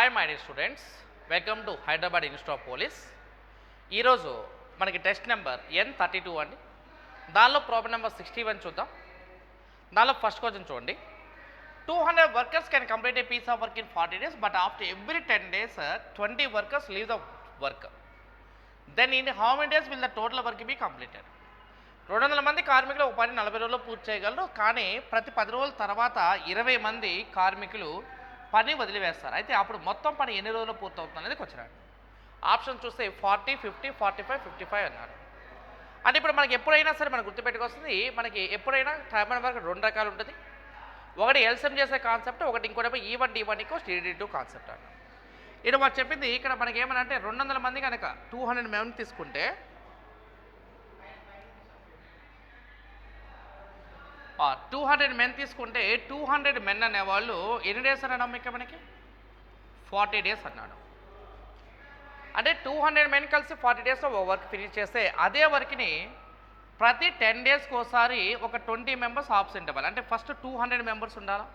Hi my dear students, welcome to Hyderabad institute of police. ఈరోజు మనకి test number N32 అండి. దానిలో ప్రాబ్లం నెంబర్ 61 చూద్దాం. దానిలో ఫస్ట్ క్వశ్చన్ చూడండి. 200 workers can complete a piece of work in 40 days, but after every 10 days 20 workers leave the work. Then in how many days will the total work be completed? 200 మంది కార్మికులు ఒక పని 40 రోజుల్లో పూర్తి చేయగలరు. కానీ ప్రతి 10 రోజుల తర్వాత 20 మంది కార్మికులు పని వదిలివేస్తారు. అయితే అప్పుడు మొత్తం పని ఎన్ని రోజుల్లో పూర్తవుతుంది అనేది క్వశ్చన్. ఆప్షన్ చూస్తే 40, 50, 45, 55 అన్నారు. అంటే ఇప్పుడు మనకి ఎప్పుడైనా సరే మనకు గుర్తుపెట్టుకొస్తుంది, మనకి ఎప్పుడైనా టైం అండ్ వర్క్ రెండు రకాలు ఉంటుంది. ఒకటి ఎల్సిఎం చేసే కాన్సెప్ట్, ఒకటి ఇంకోటి E1 D1 D2 కాన్సెప్ట్ అన్న. ఇక్కడ మాకు చెప్పింది ఇక్కడ మనకి ఏమని అంటే 200 మంది కనుక 200 men తీసుకుంటే 200 men తీసుకుంటే 200 men అనేవాళ్ళు ఎన్ని డేస్ అన్నాడు ఇక్కడ మనకి 40 days అన్నాడు. అంటే 200 men కలిసి 40 daysలో వర్క్ ఫినిష్ చేస్తే అదే వర్క్ని ప్రతి 10 daysకి ఒకసారి ఒక 20 members ఆబ్సెంట్ అవ్వాలి. అంటే ఫస్ట్ 200 members ఉండాలా,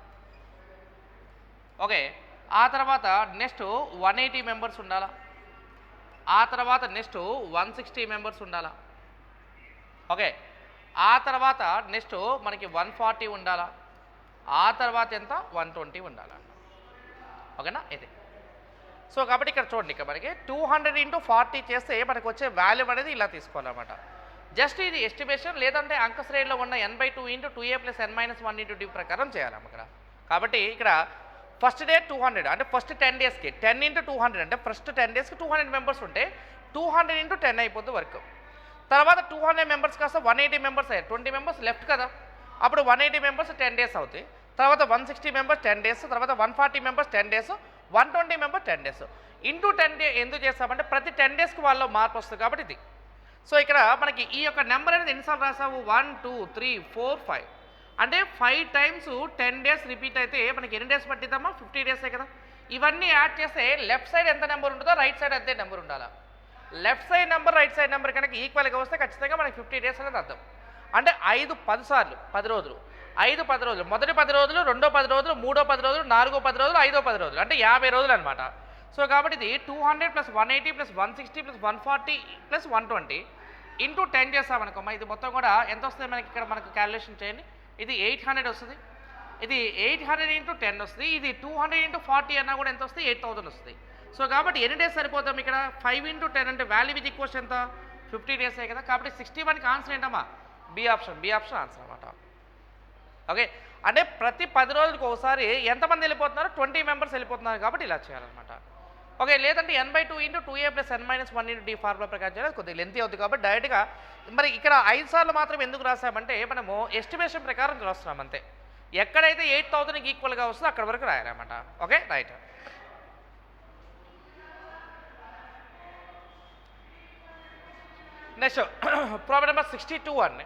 ఓకే. ఆ తర్వాత నెక్స్ట్ 180 members ఉండాలా, ఆ తర్వాత నెక్స్ట్ 160 members ఉండాలా, ఓకే. ఆ తర్వాత నెక్స్ట్ మనకి 140 ఉండాలా, ఆ తర్వాత ఎంత 120 ఉండాలా, ఓకేనా. ఇది సో కాబట్టి ఇక్కడ చూడండి, ఇక్కడ మనకి 200 × 40 చేస్తే మనకు వచ్చే వాల్యూ అనేది ఇలా తీసుకోవాలన్నమాట. జస్ట్ ఇది ఎస్టిమేషన్, లేదంటే అంక శ్రేణిలో ఉన్న n/2 × 2a + n - 1 × d ప్రకారం చేయాలి ఇక్కడ. కాబట్టి ఇక్కడ ఫస్ట్ డే 200 అంటే ఫస్ట్ 10 daysకి 10 × 200 అంటే ఫస్ట్ 10 daysకి 200 members ఉంటే 200 × 10 అయిపోతుంది వర్క్. తర్వాత 200 members కాస్త 180 members అయ్యారు, 20 members లెఫ్ట్ కదా. అప్పుడు 180 members 10 days అవుతాయి. తర్వాత 160 members 10 days, తర్వాత 140 members 10 days, 120 members 10 days. Into 10 days ఎందుకు చేస్తామంటే ప్రతి 10 daysకి వాళ్ళు మార్పు వస్తుంది కాబట్టి ఇది. సో ఇక్కడ మనకి ఈ యొక్క నెంబర్ అనేది ఎన్నిసార్లు రాసావు 1 2 3 4 5 అంటే 5 times 10 days రిపీట్ అయితే మనకి ఎన్ని డేస్ పట్టిద్దామా 50 days కదా. ఇవన్నీ యాడ్ చేస్తే లెఫ్ట్ సైడ్ ఎంత నెంబర్ ఉంటుందో రైట్ సైడ్ అంతే నెంబర్ ఉండాలా. Left side number right side number కనుక ఈక్వల్గా వస్తే ఖచ్చితంగా మనకి 50 days అనేది అర్థం. అంటే 5 10 సార్లు 10 రోజులు, 5 10 రోజులు, మొదటి 10 రోజులు, రెండో 10 రోజులు, మూడో 10 రోజులు, నాలుగో 10 రోజులు, ఐదో 10 రోజులు, అంటే 50 రోజులు అనమాట. సో కాబట్టి ఇది 200 + 180 + 160 + 140 + 120 ఇంటూ 10 చేస్తామనుకోమ్మా. ఇది మొత్తం కూడా ఎంత వస్తుంది మనకి ఇక్కడ మనకు క్యాలిక్యులేషన్ చేయండి. ఇది 800 వస్తుంది, ఇది 800 × 10 వస్తుంది, ఇది 200 × 40 అన్నా కూడా ఎంత వస్తుంది 8000 వస్తుంది. సో కాబట్టి ఎన్ని డేస్ సరిపోతాం ఇక్కడ 5 × 10 అంటే వాల్యూ విత్ ఈక్వల్స్ ఎంత 50 days కదా. కాబట్టి 61కి ఆన్సర్ ఏంటమ్మా బి ఆప్షన్ ఆన్సర్ అనమాట, ఓకే. అంటే ప్రతి 10 రోజులకు ఒకసారి ఎంతమంది వెళ్ళిపోతున్నారు 20 members వెళ్ళిపోతున్నారు కాబట్టి ఇలా చేయాలన్నమాట, ఓకే. లేదంటే n/2 × 2a + n - 1 × d formula ప్రకారం చేయాలి, కొద్దిగా లెంతీ అవుతుంది కాబట్టి డైరెక్ట్గా మరి ఇక్కడ 5 సార్లు మాత్రం ఎందుకు రాసామంటే మనము ఎస్టిమేషన్ ప్రకారం రాస్తున్నాం అంతే. ఎక్కడైతే 8000కి ఈక్వల్గా వస్తుందో అక్కడ వరకు రాయాలన్నమాట, okay right. Next problem number 62 అండి.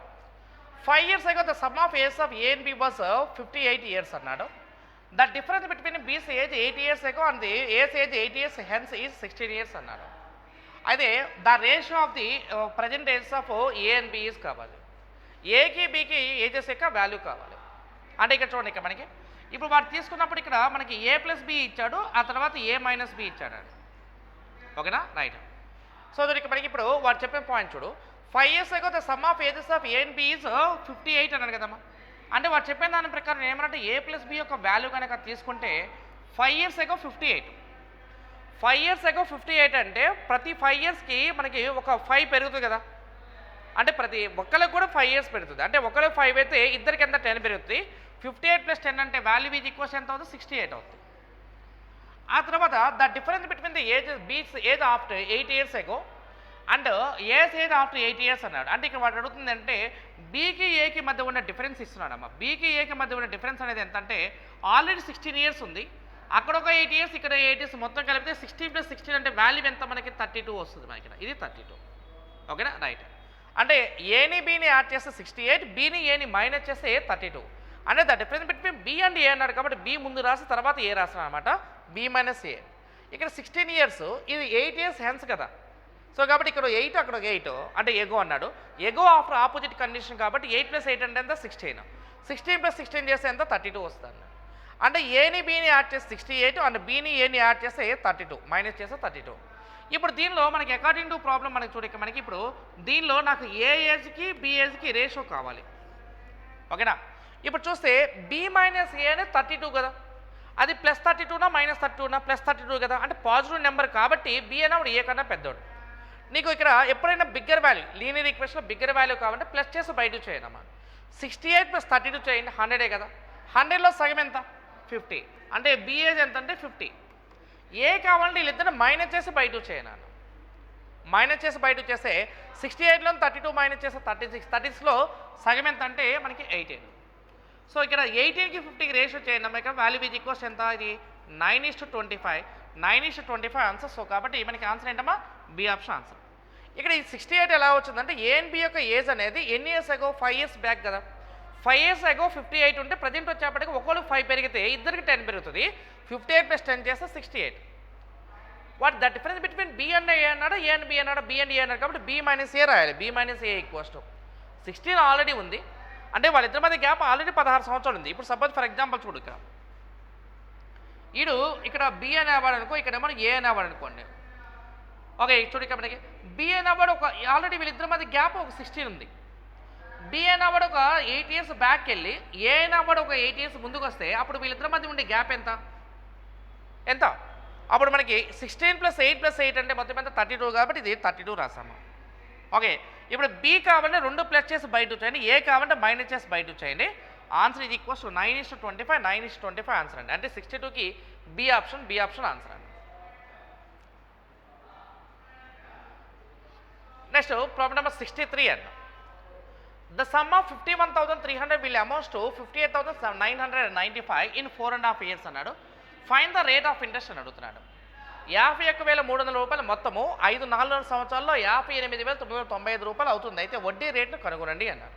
5 years ago the sum of ages of A and B was 58 years అన్నాడు. The difference between B's age 8 years ago and the A's age 8 years hence is 16 years అన్నాడు. అయితే the ratio of the present ages of A and B's కావాలి. ఏకి బికి ages యొక్క value కావాలి. అంటే ఇక్కడ చూడండి, ఇక్కడ మనకి ఇప్పుడు వాడు తీసుకున్నప్పుడు ఇక్కడ మనకి A + B ఇచ్చాడు, ఆ తర్వాత A - B ఇచ్చాడు, ఓకేనా రైట్. సో ఇక్కడ మనకి ఇప్పుడు వాడు చెప్పే పాయింట్ చూడు. 5 years ago the sum of ages of A and B is 58 అన్నాడు కదమ్మా. అంటే వాడు చెప్పిన దాని ప్రకారం ఏమనంటే A + B యొక్క వాల్యూ కనుక తీసుకుంటే 5 years ago 58, 5 years ago 58 అంటే ప్రతి 5 yearsకి మనకి ఒక 5 పెరుగుతుంది కదా. అంటే ప్రతి ఒక్కరికి కూడా 5 years పెరుగుతుంది. అంటే ఒకరికి 5 అయితే ఇద్దరికి ఎంత 10 పెరుగుతుంది. 58 + 10 అంటే వాల్యూ విత్ ఈక్వల్స్ ఎంత అవుతుంది 68 అవుతుంది. ఆ తర్వాత the difference between the ages B's age after 8 years ago and age age after 8 years అన్నాడు. అంటే ఇక్కడ వాడు అడుగుతుంది అంటే బీకి ఏకి మధ్య ఉన్న డిఫరెన్స్ ఇస్తున్నాడమ్మా. బీకి ఏకి మధ్య ఉన్న డిఫరెన్స్ అనేది ఎంత అంటే ఆల్రెడీ 16 years ఉంది, అక్కడ ఒక 8 years, ఇక్కడ 8 years, మొత్తం కలిపితే 16 + 16 అంటే వాల్యూ ఎంత మనకి 32 వస్తుంది మనకి. ఇది 32, ఓకేనా రైట్. అంటే ఏని బీని యాడ్ చేస్తే 68, బీని ఏని మైనస్ చేస్తే 32. అంటే the difference between B and A అన్నాడు కాబట్టి బి ముందు రాసి తర్వాత ఏ రాసిన అనమాట, బి - ఏ. ఇక్కడ 16 years, ఇది 8 years హెన్స్ కదా. సో కాబట్టి ఇక్కడ 8 అక్కడ 8 అంటే ఎగో అన్నాడు. ఎగో ఆఫ్టర్ ఆపోజిట్ కండిషన్ కాబట్టి 8 + 8 అంటే ఎంత 16, 16 + 16 చేస్తే ఎంత 32 వస్తుంది. అంటే ఏని బీని యాడ్ చేస్తే 68 అండ్ బీని ఏని యాడ్ చేస్తే 32 మైనస్ చేస్తే 32. ఇప్పుడు దీనిలో మనకి అకార్డింగ్ టు ప్రాబ్లం మనకి చూడక మనకి ఇప్పుడు దీనిలో నాకు ఏ ఏజ్కి బి ఏజ్కి రేషియో కావాలి. ఓకేనా? ఇప్పుడు చూస్తే బి మైనస్ ఏ అనేది 32 కదా, అది +32నా -32నా +32 కదా, అంటే పాజిటివ్ నెంబర్ కాబట్టి బి అనేవాడు ఏ కన్నా పెద్దోడు. నీకు ఇక్కడ ఎప్పుడైనా బిగ్గర్ వాల్యూ లీనియర్ ఈక్వేషన్లో బిగ్గర్ వాల్యూ కావాలంటే ప్లస్ చేసి బయట చేయండి. 68 + 32 చేయండి 100 కదా, 100లో సగం ఎంత 50, అంటే బి ఏజ్ ఎంత అంటే 50. ఏ కావాలంటే వీళ్ళిద్దరిని మైనస్ చేసి బయట చేయను. మైనస్ చేసి బయట చేస్తే 68లో 32 మైనస్ చేస్తే 36, 36లో సగం ఎంత అంటే మనకి 18. సో ఇక్కడ 18కి 50కి రేషియో చేయండి. ఇక్కడ వాల్యూ ఈజ్ ఈక్వల్స్ ఎంత, ఇది 9:25, 9:25 ఆన్సర్. సో కాబట్టి మనకి ఆన్సర్ ఏంటమ్మా, బి ఆప్షన్ ఆన్సర్. ఇక్కడ ఈ 68 ఎలా వచ్చిందంటే ఏ అండ్ బి యొక్క ఏజ్ అనేది ఎన్ని ఇయర్స్ అగో 5 ఇయర్స్ బ్యాక్ కదా, 5 ఇయర్స్ అగో 58 ఉంటే ప్రజెంట్ వచ్చేప్పటికి ఒకళ్ళు 5 పెరిగితే ఇద్దరికి 10 పెరుగుతుంది. 58 + 10 చేస్తే 68. What the difference between B and A అన్నాడు, ఏ అండ్ బి అన్నాడు, బి అండ్ ఏ అన్నాడు కాబట్టి బి మైనస్ ఏ రాయాలి. B minus A equals to 16 already ఉంది, అంటే వాళ్ళిద్దరి మధ్య గ్యాప్ ఆల్రెడీ 16 సంవత్సరాలు ఉంది. ఇప్పుడు సపోజ్ ఫర్ ఎగ్జాంపుల్ చూడు, ఈడు ఇక్కడ బి అనేవాడు అనుకో, ఇక్కడ ఏమో ఏ అనేవాడు అనుకోండి. ఓకే చూడు ఇక్కడ మనకి బి అనేవాడు ఒక ఆల్రెడీ వీళ్ళిద్దరి మధ్య గ్యాప్ ఒక 16 ఉంది. బి అనేవాడు ఒక 8 ఇయర్స్ బ్యాక్ వెళ్ళి ఏ అనేవాడు ఒక 8 ఇయర్స్ ముందుకు వస్తే అప్పుడు వీళ్ళిద్దరి మధ్య ఉండే గ్యాప్ ఎంత ఎంత అప్పుడు మనకి 16 + 8 + 8 అంటే మొత్తం ఎంత 32 కాబట్టి ఇది 32 రాసాము. ఓకే ఇప్పుడు బి కావాలంటే 2 ప్లస్ చేసి బయట చేయండి, ఏ కావాలంటే మైనస్ చేసి బయట చేయండి. ఆన్సర్ ఇది ఈక్వల్స్ 9:25, 9:25 ఆన్సర్ అండి. అంటే 62కి బి ఆప్షన్ ఆన్సర్ అండి. నెక్స్ట్ ప్రాబ్లం నెంబర్ 63 అన్న. The sum of 51,300 will amounts to 58,995 in 4.5 years అన్నాడు. Find the rate of interest అని అడుగుతున్నాడు. 51,300 రూపాయలు మొత్తము 5 4 సంవత్సరాల్లో 58,995 రూపాయలు అవుతుంది. అయితే వడ్డీ రేట్ను కనుగొనండి అన్నాడు.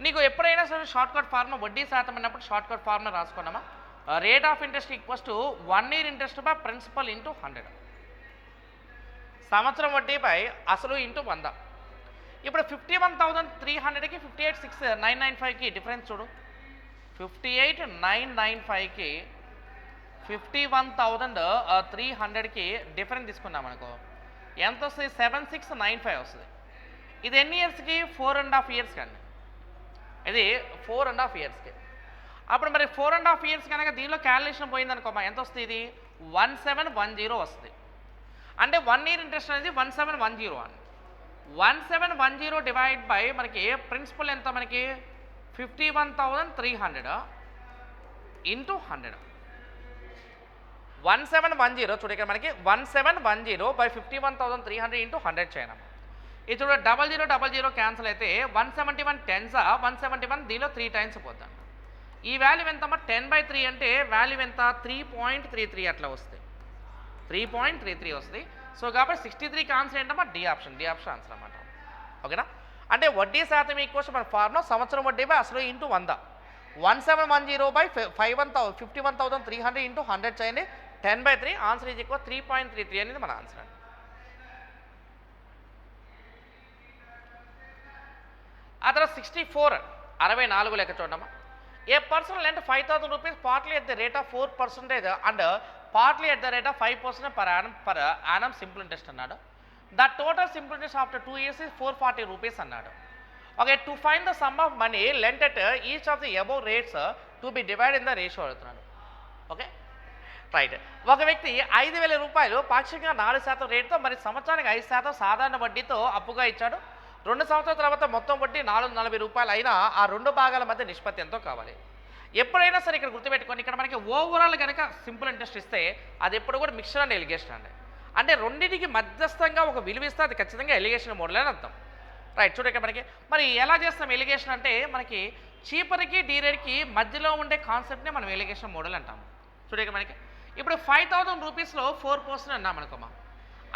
నీకు ఎప్పుడైనా సరే షార్ట్ కట్ ఫార్ములా వడ్డీ శాతం అన్నప్పుడు షార్ట్ కట్ ఫార్ములా రాసుకున్నామా, rate of interest equals to 1 year interest by principal into 100, సంవత్సరం వడ్డీపై అసలు ఇంటూ 100. ఇప్పుడు 51,300కి 58,995కి డిఫరెన్స్ చూడు. 58,995కి 51,300కి డిఫరెన్స్ తీసుకున్నాం అనుకో ఎంత వస్తుంది, 7695 వస్తుంది. ఇది ఎన్ని ఇయర్స్కి, 4.5 years కండి. ఇది 4.5 yearsకి. అప్పుడు మరి 4.5 years కనుక దీనిలో క్యాలిక్యులేషన్ పోయిందనుకోమా ఎంత వస్తుంది, ఇది 1710 వస్తుంది. అంటే 1 year ఇంట్రెస్ట్ అనేది 1710 అని. 1710 డివైడ్ బై మనకి ప్రిన్సిపల్ ఎంత, మనకి 51,300 ఇంటూ 100. 1710 చూడ ఇక్కడ మనకి 1710 బై 51,300 ఇంటూ 100 చేయడం. ఇది చూడ 0000 క్యాన్సిల్ అయితే 171 10s 171 దీనిలో 3 times పోతాం. ఈ వాల్యూ ఎంతమ్మా 10/3 అంటే వాల్యూ ఎంత 3.33 అట్లా వస్తుంది, 3.33 వస్తుంది. సో కాబట్టి 63కి ఆన్సర్ ఏంటమ్మా, డి ఆప్షన్ ఆన్సర్ అన్నమాట. ఓకేనా? అంటే వడ్డీ శాతం ఈక్వల్స్ మన ఫార్ములా సంవత్సరం వడ్డీ బై అసలు ఇంటూ 100. 1710 బై 51,300 ఇంటూ 100 చేయండి, 10/3 ఆన్సర్ ఈజ్ ఈక్వల్ 3.33 అనేది మన ఆన్సర్ అండి. ఆ తర్వాత 64 లెక్క చూడమ్మా. A person lent 5,000 rupees partly at the rate of 4% and partly at the rate of 5% per annum simple interest అన్నాడు. The total simple interest after 2 years is 440 rupees అన్నాడు. Okay to find the sum of money lent at each of the above rates to be divide in the ratio అడుగుతున్నాడు. Okay right. ఒక వ్యక్తి 5,000 రూపాయలు పాక్షికంగా 4% రేటుతో మరి సంవత్సరానికి 5% సాధారణ వడ్డీతో అప్పుగా ఇచ్చాడు. 2 సంవత్సరాల తర్వాత మొత్తం వడ్డీ 440 రూపాయలు అయినా ఆ 2 భాగాల మధ్య నిష్పత్తి ఎంతో కావాలి. ఎప్పుడైనా సరే ఇక్కడ గుర్తుపెట్టుకొని ఇక్కడ మనకి ఓవరాల్ కనుక సింపుల్ ఇంట్రెస్ట్ ఇస్తే అది ఎప్పుడు కూడా మిక్స్చర్ అండ్ ఎలిగేషన్ అండి. అంటే రెండింటికి మధ్యస్థంగా ఒక విలువ ఇస్తే అది ఖచ్చితంగా ఎలిగేషన్ మోడల్ అని అర్థం. రైట్ చూడ ఇక్కడ మనకి మరి ఎలా చేస్తాం ఎలిగేషన్ అంటే మనకి చీపర్కి డీరేట్కి మధ్యలో ఉండే కాన్సెప్ట్నే మనం ఎలిగేషన్ మోడల్ అంటాము. చూడ ఇక్కడ మనకి ఇప్పుడు 5,000 రూపీస్లో 4% అన్నాం అనుకోమా,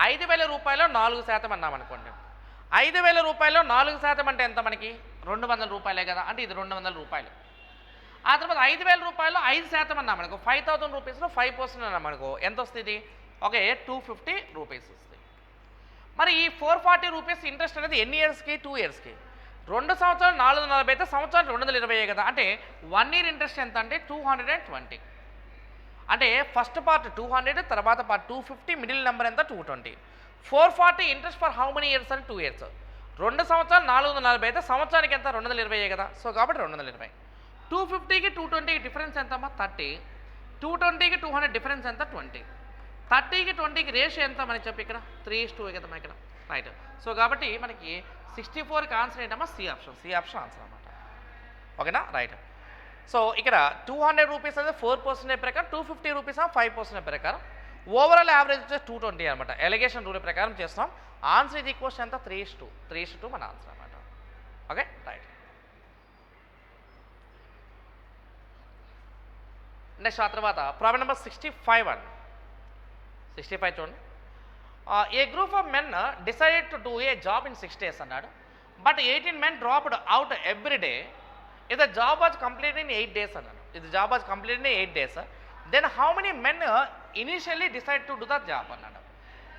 5,000 రూపాయలు 4% అన్నాం అనుకోండి. 5,000 రూపాయలు 4% అంటే ఎంత మనకి 200 రూపాయలే కదా, అంటే ఇది 200 రూపాయలు. ఆ తర్వాత 5,000 రూపాయలు 5% అన్నాం అనుకో, 5,000 రూపీస్లో 5% అన్నాం అనుకో ఎంత వస్తుంది, ఓకే 250 రూపీస్ వస్తుంది. మరి ఈ 440 రూపీస్ ఇంట్రెస్ట్ అనేది ఎన్ని ఇయర్స్కి, 2 yearsకి. 2 సంవత్సరాలు 440 అయితే సంవత్సరాలు 220 కదా, అంటే 1 year ఇంట్రెస్ట్ ఎంత అంటే 220. అంటే ఫస్ట్ పార్ట్ 200, తర్వాత పార్ట్ 250, మిడిల్ నెంబర్ ఎంత 220. 440 interest for how many years అని 2 ఇయర్స్. 2 సంవత్సరాలు 440 అయితే సంవత్సరానికి ఎంత 220 కదా. సో కాబట్టి 220. 250కి 220కి డిఫరెన్స్ ఎంతమ్మా 30. 220కి 200 డిఫరెన్స్ ఎంత 20. 30కి 20కి రేషియో ఎంత మనకి చెప్పి ఇక్కడ 3:2 కదమ్మా ఇక్కడ. రైట్. సో కాబట్టి మనకి 64కి ఆన్సర్ ఏంటమ్మా సి ఆప్షన్ ఆన్సర్ అన్నమాట. ఓకేనా. రైట్. సో ఇక్కడ 200 రూపీస్ అనేది 4% ప్రకారం, 250 రూపీస్ 5% ప్రకారం, ఓవరాల్ యావరేజ్ వచ్చేసి 220 అనమాట. ఎలిగేషన్ రూల్ ప్రకారం చేస్తాం. ఆన్సర్ ఇది క్వశ్చన్ ఎంత 3:2 మన ఆన్సర్ అనమాట. ఓకే. రైట్. నెక్స్ట్ ఆ తర్వాత ప్రాబ్లం నెంబర్ 65 చూడండి. A group of men decided to do a job in 6 days అన్నాడు. But 18 men dropped out every day. ఇది job was complete in 8 days అన్నాడు. ఇది job was complete in 8 days. Then how many men initially decide to do the job అన్నాడు.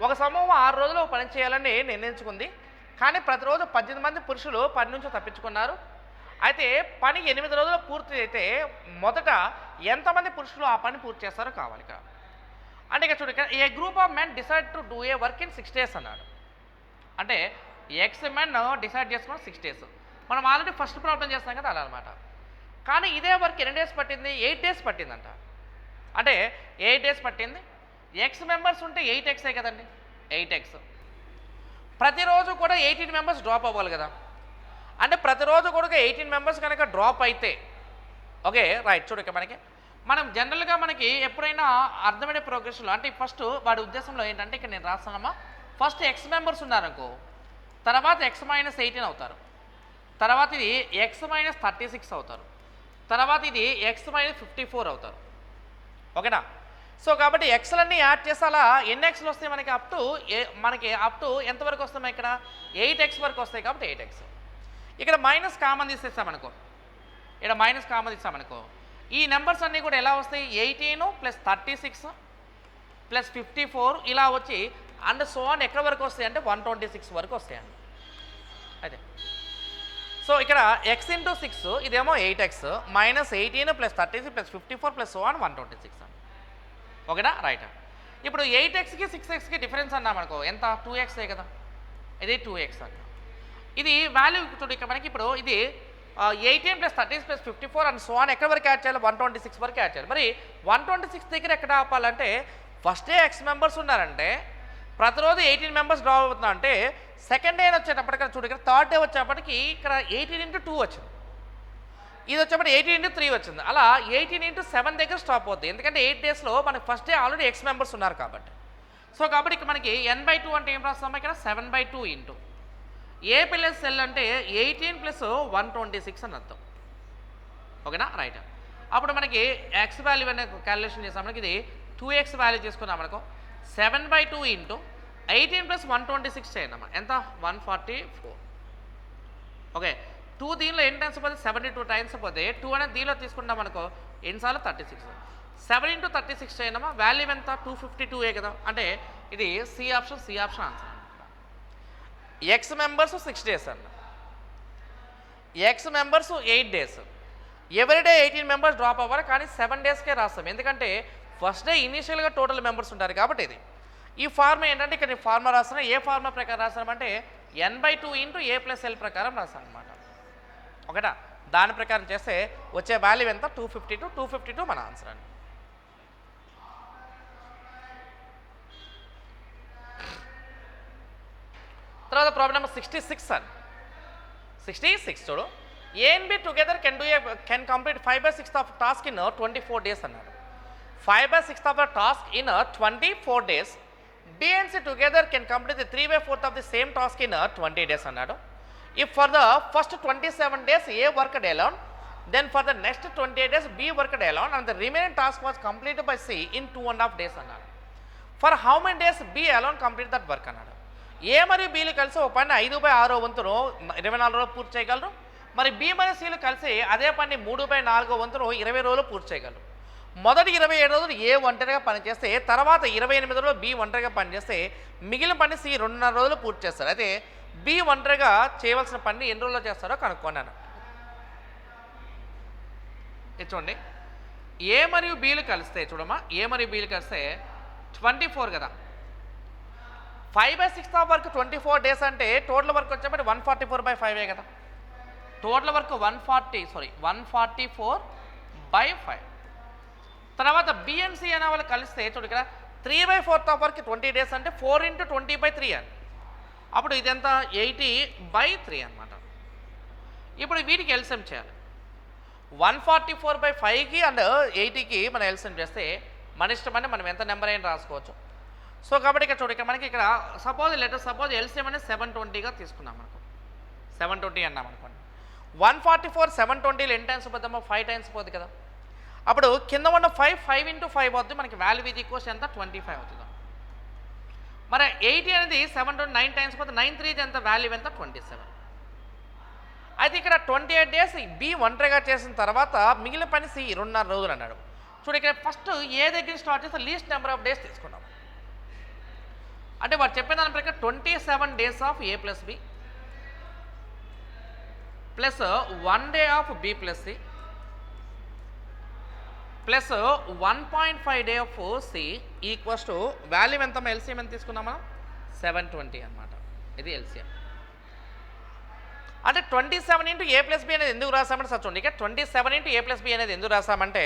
ఒక సమూహం 6 రోజులు పని చేయాలని నిర్ణయించుకుంది. కానీ ప్రతిరోజు 18 మంది పురుషులు పని నుంచి తప్పించుకున్నారు. అయితే పని 8 రోజులు పూర్తి అయితే మొదట ఎంతమంది పురుషులు ఆ పని పూర్తి చేస్తారో కావాలి ఇక్కడ. అంటే ఇక్కడ చూడు, a group of men decide to do a work in 6 days అన్నాడు. అంటే ఎక్స్ మెన్ డిసైడ్ చేసుకుని 6 days. మనం ఆల్రెడీ ఫస్ట్ ప్రాబ్లం చేస్తాం కదా అలా అనమాట. కానీ ఇదే వర్క్ ఎన్ని డేస్ పట్టింది 8 days పట్టిందంట. అంటే 8 days పట్టింది. ఎక్స్ మెంబర్స్ ఉంటే 8x కదండి, 8x. ప్రతిరోజు కూడా 18 members డ్రాప్ అవ్వాలి కదా. అంటే ప్రతిరోజు కూడా 18 members కనుక డ్రాప్ అయితే ఓకే. రైట్. చూడక మనం జనరల్గా మనకి ఎప్పుడైనా అర్థమైన ప్రోగ్రెషన్లో అంటే ఫస్ట్ వాడి ఉద్దేశంలో ఏంటంటే ఇక్కడ నేను రాస్తానమ్మా, ఫస్ట్ ఎక్స్ మెంబర్స్ ఉన్నారనుకో, తర్వాత x-18 అవుతారు, తర్వాత ఇది x-36 అవుతారు, తర్వాత ఇది x-54 అవుతారు. ఓకేనా. సో కాబట్టి ఎక్స్లన్నీ యాడ్ చేసి అలా ఎన్ని ఎక్స్లు వస్తాయి మనకి అప్ టు ఎంతవరకు వస్తాయి ఇక్కడ 8x వరకు వస్తాయి. కాబట్టి 8x. ఇక్కడ మైనస్ కామన్ తీసేస్తామనుకో, ఇక్కడ మైనస్ కామన్ తీస్తామనుకో, ఈ నెంబర్స్ అన్నీ కూడా ఎలా వస్తాయి 18 + 36 + 54 ఇలా వచ్చి అండ్ సో ఆన్ ఎక్కడ వరకు వస్తాయి అంటే 126 వరకు వస్తాయండి. అయితే సో ఇక్కడ x × 6 ఇదేమో 8x -18 + 36 + 54 + so on 126 అండి. ఓకేనా. రైట్. ఇప్పుడు 8xకి 6xకి డిఫరెన్స్ అన్నామనుకో ఎంత 2x కదా, ఇది 2x అంట. ఇది వాల్యూ చూడు ఇక్కడ మనకి ఇప్పుడు ఇది 18 + 36 + 54 అండ్ సో ఆన్ ఎక్కడ వరకు యాడ్ చేయాలి 126 వరకు యాడ్ చేయాలి. మరి 126 దగ్గర ఎక్కడ ఆపాలంటే ఫస్ట్ డే ఎక్స్ మెంబర్స్ ఉన్నారంటే ప్రతిరోజు 18 members డ్రా అవుతున్నా అంటే సెకండ్ డే వచ్చేటప్పటికి చూడు ఇక్కడ థర్డ్ డే వచ్చేటప్పటికి ఇక్కడ 18 × 2 వచ్చింది, ఇది వచ్చేప్పటికి 18 × 3 వచ్చింది. అలా 18 × 7 దగ్గర స్టాప్ అవుతుంది. ఎందుకంటే 8 daysలో మనకి first day already X members ఉన్నారు కాబట్టి. సో కాబట్టి ఇక్కడ మనకి n/2 అంటే ఏం రాస్తాము ఇక్కడ 7/2 ఇంటూ ఏ ప్లస్ ఎల్ అంటే 18 + 126 అని అర్థం. ఓకేనా. రైట్. అప్పుడు మనకి ఎక్స్ వాల్యూ అనే క్యాలిక్యులేషన్ చేస్తాం. మనకి ఇది 2x వాల్యూ చేసుకున్నాం అనుకో 7/2 ఇంటూ 18 + 126 చేయండి అమ్మా ఎంత 144. ఓకే. 2 దీనిలో ఎన్ని టైమ్స్ పోతే 72 times పోతే 2 అనేది దీనిలో తీసుకుంటాం అనుకో ఎన్నిసార్లు 36. 7 × 36 చేయండి అమ్మా వాల్యూ ఎంత 252 కదా. అంటే ఇది C option answer. X members 6 days అన్న, X members 8 days. Everyday 18 members drop అవ్వాలి కానీ 7 daysకే రాస్తాం. ఎందుకంటే ఫస్ట్ డే ఇనీషియల్గా టోటల్ మెంబర్స్ ఉంటారు కాబట్టి ఇది. ఈ ఫార్ములా ఏంటంటే ఇక్కడ ఫార్ములా రాస్తున్నా ఏ ఫార్ములా ప్రకారం రాస్తామంటే n/2 ఇంటూ ఏ + l ప్రకారం రాస్తాం అనమాట. ఓకేనా. దాని ప్రకారం చేస్తే వచ్చే వాల్యూ ఎంత 252 మన ఆన్సర్ అండి. తర్వాత ప్రాబ్లం నెంబర్ 66 అండి. 66 చూడు, A and B together can complete 5/6 of task in 24 days అన్నాడు. 5/6 of a task in 24 days. B and C together can complete the 3/4 of the same task in 20 days అన్నాడు. If for the first 27 days A worked alone, then for the next 28 days B worked alone and the remaining task was completed by C in 2.5 days అన్నాడు. For how many days B alone complete that work అన్నాడు. A మరియు Bలు కలిసి ఒక పని 5/6 వంతును 24 రోజులు పూర్తి చేయగలరు. మరి B మరియు Cలు కలిసి అదే పని 3/4 వంతును 20 రోజులు పూర్తి చేయగలరు. మొదటి 27 రోజులు ఏ ఒంటరిగా పనిచేస్తే తర్వాత 28 రోజులు బి ఒంటరిగా పనిచేస్తే మిగిలిన పని సి 2.5 రోజులు పూర్తి చేస్తారు. అయితే బి ఒంటరిగా చేయవలసిన పని ఎన్ని రోజుల్లో చేస్తారో కనుక్కున్నాను. ఇది చూడండి, ఏ మరియు బీలు కలిస్తే చూడమ్మా, ఏ మరియు బీలు కలిస్తే 24 కదా. 5/6 ఆఫ్ వర్క్ 24 డేస్ అంటే టోటల్ వర్క్ వచ్చేప్పటి 144/5 కదా. Total work 144/5. తర్వాత బిఎన్సి అనే వాళ్ళు కలిస్తే చూడు ఇక్కడ 3/4 ఆఫ్ వర్క్ 20 డేస్ అంటే 4 × 20/3 అని. అప్పుడు ఇదంతా 80/3 అనమాట. ఇప్పుడు వీటికి ఎల్సిఎం చేయాలి. 144/5కి అండ్ 80కి మనం ఎల్సిఎం చేస్తే మన ఇష్టమని మనం ఎంత నెంబర్ అయినా రాసుకోవచ్చు. సో కాబట్టి ఇక్కడ చూడు, ఇక్కడ మనకి ఇక్కడ సపోజ్ ఎల్సిఎం అనేది 720గా తీసుకున్నాం అనుకో, 720 అన్నాం అనుకోండి. 144 720లో ఎన్ని టైమ్స్ పోతామో 5 టైమ్స్ పోతుంది కదా. అప్పుడు కింద ఉన్న 5 × 5 అవుతుంది, మనకి వాల్యూ ఇది ఈక్వల్స్ ఎంత 25 అవుతుంది. మరి 80 అనేది 729 టైమ్స్ పోతే 9 3 ఎంత వాల్యూ ఎంత 27. అయితే ఇక్కడ 28 డేస్ బి ఒంటరిగా చేసిన తర్వాత మిగిలిన పని సి 2.5 రోజులు అన్నాడు. చూడు ఇక్కడ ఫస్ట్ ఏ దగ్గర స్టార్ట్ చేస్తే లీస్ట్ నెంబర్ ఆఫ్ డేస్ తీసుకున్నాం. అంటే వాడు చెప్పిన దాని ప్రకారం 27 days of A plus B plus 1 day of B plus C plus 1.5 day of C equals to value ఎంత ఎల్సిఎం ఎంత తీసుకున్నామా 720 అనమాట. ఇది ఎల్సిఎం. అంటే 27 × ఏ ప్లస్ బి అనేది ఎందుకు రాసామంటే సార్ చూడండి, ఇక 27 × ఏ ప్లస్ బి అనేది ఎందుకు రాసామంటే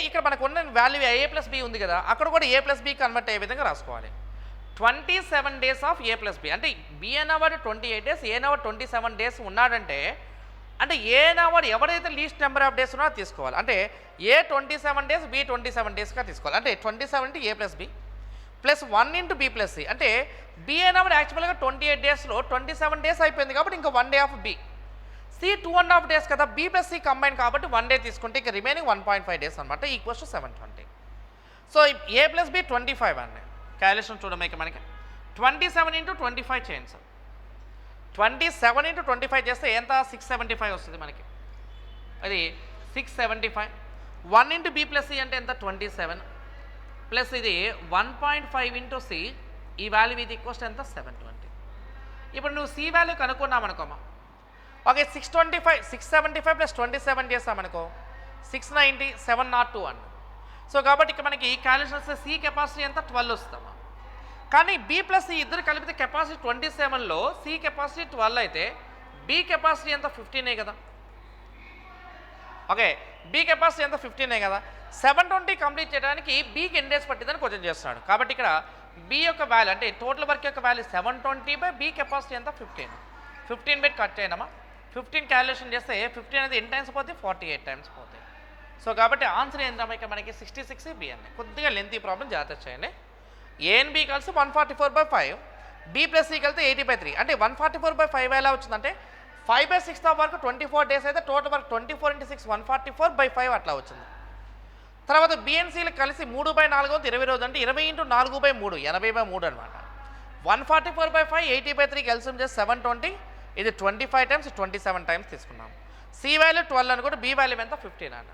ఇక్కడ మనకు ఉన్న వాల్యూ ఏ ప్లస్ బి ఉంది కదా, అక్కడ కూడా ఏ ప్లస్ బి కన్వర్ట్ అయ్యే విధంగా రాసుకోవాలి. 27 days of A plus B అంటే బి అనేవాడు 28 డేస్, ఏ అనేవాడు 27 డేస్ ఉన్నాడంటే అంటే ఏ అనేవాడు ఎవరైతే లీస్ట్ నెంబర్ ఆఫ్ డేస్ ఉన్నాడో తీసుకోవాలి. అంటే ఏ 27 డేస్, బి 27 డేస్గా తీసుకోవాలి. అంటే 27 × A plus B plus 1 × B plus C. అంటే బి అనేవాడు యాక్చువల్గా 28 డేస్లో 27 డేస్ అయిపోయింది కాబట్టి ఇంకా 1 day of B. C 2.5 days కదా, బి ప్లస్ సి కంబైన్ కాబట్టి 1 డే తీసుకుంటే ఇంకా రిమైనింగ్ 1.5 డేస్ అనమాట equals to 720. So A plus B 25 అన్నాయి. క్యాలిక్యులేషన్ చూడమే మనకి 27 × 25 చేయండి సార్. 27 × 25 చేస్తే ఎంత 675 వస్తుంది మనకి. అది 675. 1 × బి ప్లస్ సి అంటే ఎంత 27 ప్లస్ ఇది 1.5 × సి, ఈ వాల్యూ ఇది ఈక్వల్స్ ఎంత 720. ఇప్పుడు నువ్వు సి వాల్యూ కనుక్కున్నాం అనుకోమా, ఓకే 675 ప్లస్ 27 చేస్తామనుకో 690 702 అన్న. సో కాబట్టి ఇక్కడ మనకి క్యాలిక్యులేషన్ వస్తే సి కెపాసిటీ ఎంత 12 వస్తామా. కానీ బి ప్లస్ సి ఇద్దరు కలిపితే కెపాసిటీ 27లో సి కెపాసిటీ 12 అయితే బి కెపాసిటీ ఎంత 15 కదా. ఓకే బి కెపాసిటీ ఎంత 15 కదా. 720 కంప్లీట్ చేయడానికి బీకి ఎన్ని డేస్ పట్టిందని క్వశ్చన్ చేస్తున్నాడు. కాబట్టి ఇక్కడ బి యొక్క వాల్యూ అంటే టోటల్ వర్క్ యొక్క వాల్యూ 720/బి కెపాసిటీ ఎంత 15 బెట్ కట్ చేయనమా. 15 క్యాలిక్యులేషన్ చేస్తే 15 అనేది ఎన్ని టైమ్స్ పోతే 48 టైమ్స్ పోతాయి. సో కాబట్టి ఆన్సర్ ఏంటమ్మా ఇక్కడ మనకి 66 బి అండి. కొద్దిగా లెంతీ ప్రాబ్లం జాగ్రత్త చేయండి. ఏ అండ్ బి కలిసి 144/5, బి ప్లస్ సి కలిసి 80/3. అంటే 144/5 ఎలా వచ్చిందంటే 5/6 ఆఫ్ వర్క్ 24 డేస్ అయితే టోటల్ వర్క్ 24 × 6 144/5 అట్లా వచ్చింది. తర్వాత బిఎన్సీలు కలిసి 3/4 20 రోజులు అంటే 20 × 4/3 80/3 అనమాట. 144/5 80/3 ఎల్సిఎం చేసి 720, ఇది 25 టైమ్స్ 27 టైమ్స్ తీసుకున్నాం. సి వాల్యూ 12 అనుకుంటే బి వాల్యూ ఎంత 15 అన్న.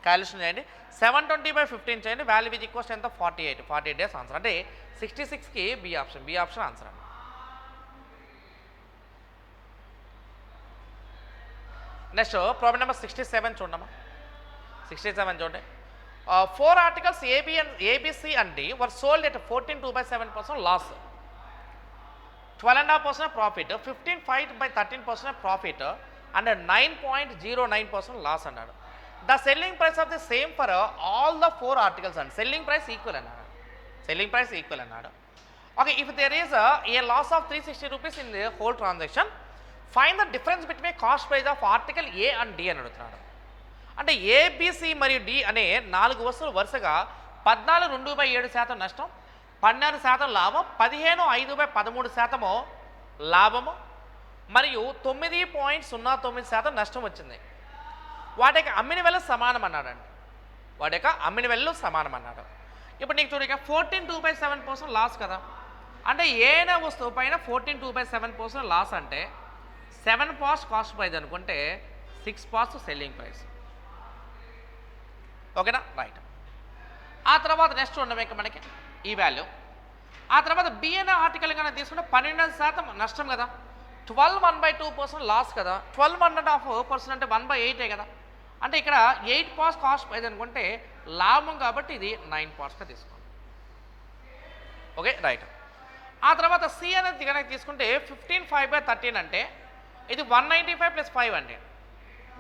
క్యాలిక్యులేషన్ చేయండి. 720/15 చేయండి, వాల్యూ విజ్ ఈక్వల్స్ ఎంత 48 డేస్ ఆన్సర్. అంటే 66కి బి ఆప్షన్ ఆన్సర్ అండి. నెక్స్ట్ ప్రాబ్లం నెంబర్ 67 చూడమ్మా. 67 చూడండి. 4 articles ABC and D were sold at 14 2/7% loss, 12.5% profit, 15 5/13% profit and 9.09% loss అన్నాడు. The selling price of the same for all the 4 articles and selling price equal అన్నాడు. Okay, if there is a loss of 360 rupees in the whole transaction, find the difference between cost price of article A and D అని అడుగుతున్నాడు. అంటే ABC మరియు D అనే 4 వస్తువులు వరుసగా 14 2/7% నష్టం, 16% లాభం, 15 5/13% లాభము మరియు 9.09% నష్టం వచ్చింది. వాటి యొక్క అమ్మిన వెల సమానం అన్నాడండి. ఇప్పుడు నీకు చూడక 14 2/7% లాస్ కదా. అంటే ఏదైనా వస్తువు పైన 14 2/7% లాస్ అంటే 7 కాస్ట్ ప్రైస్ అనుకుంటే 6 సెల్లింగ్ ప్రైస్. ఓకేనా, రైట్. ఆ తర్వాత నెక్స్ట్ ఉండమే మనకి ఈ వాల్యూ. ఆ తర్వాత బి అనే ఆర్టికల్ కన్నా తీసుకుంటే 12% నష్టం కదా, 12 1/2% లాస్ కదా, 12 1.5% అంటే 1/8 కదా. అంటే ఇక్కడ 8 పార్ట్స్ కాస్ట్ ప్రైస్ అనుకుంటే లాభం కాబట్టి ఇది 9 పార్ట్స్గా తీసుకోండి. Okay right. ఆ తర్వాత సి అనేది కనుక తీసుకుంటే 15/5/13 అంటే ఇది 195 + 5 అండి.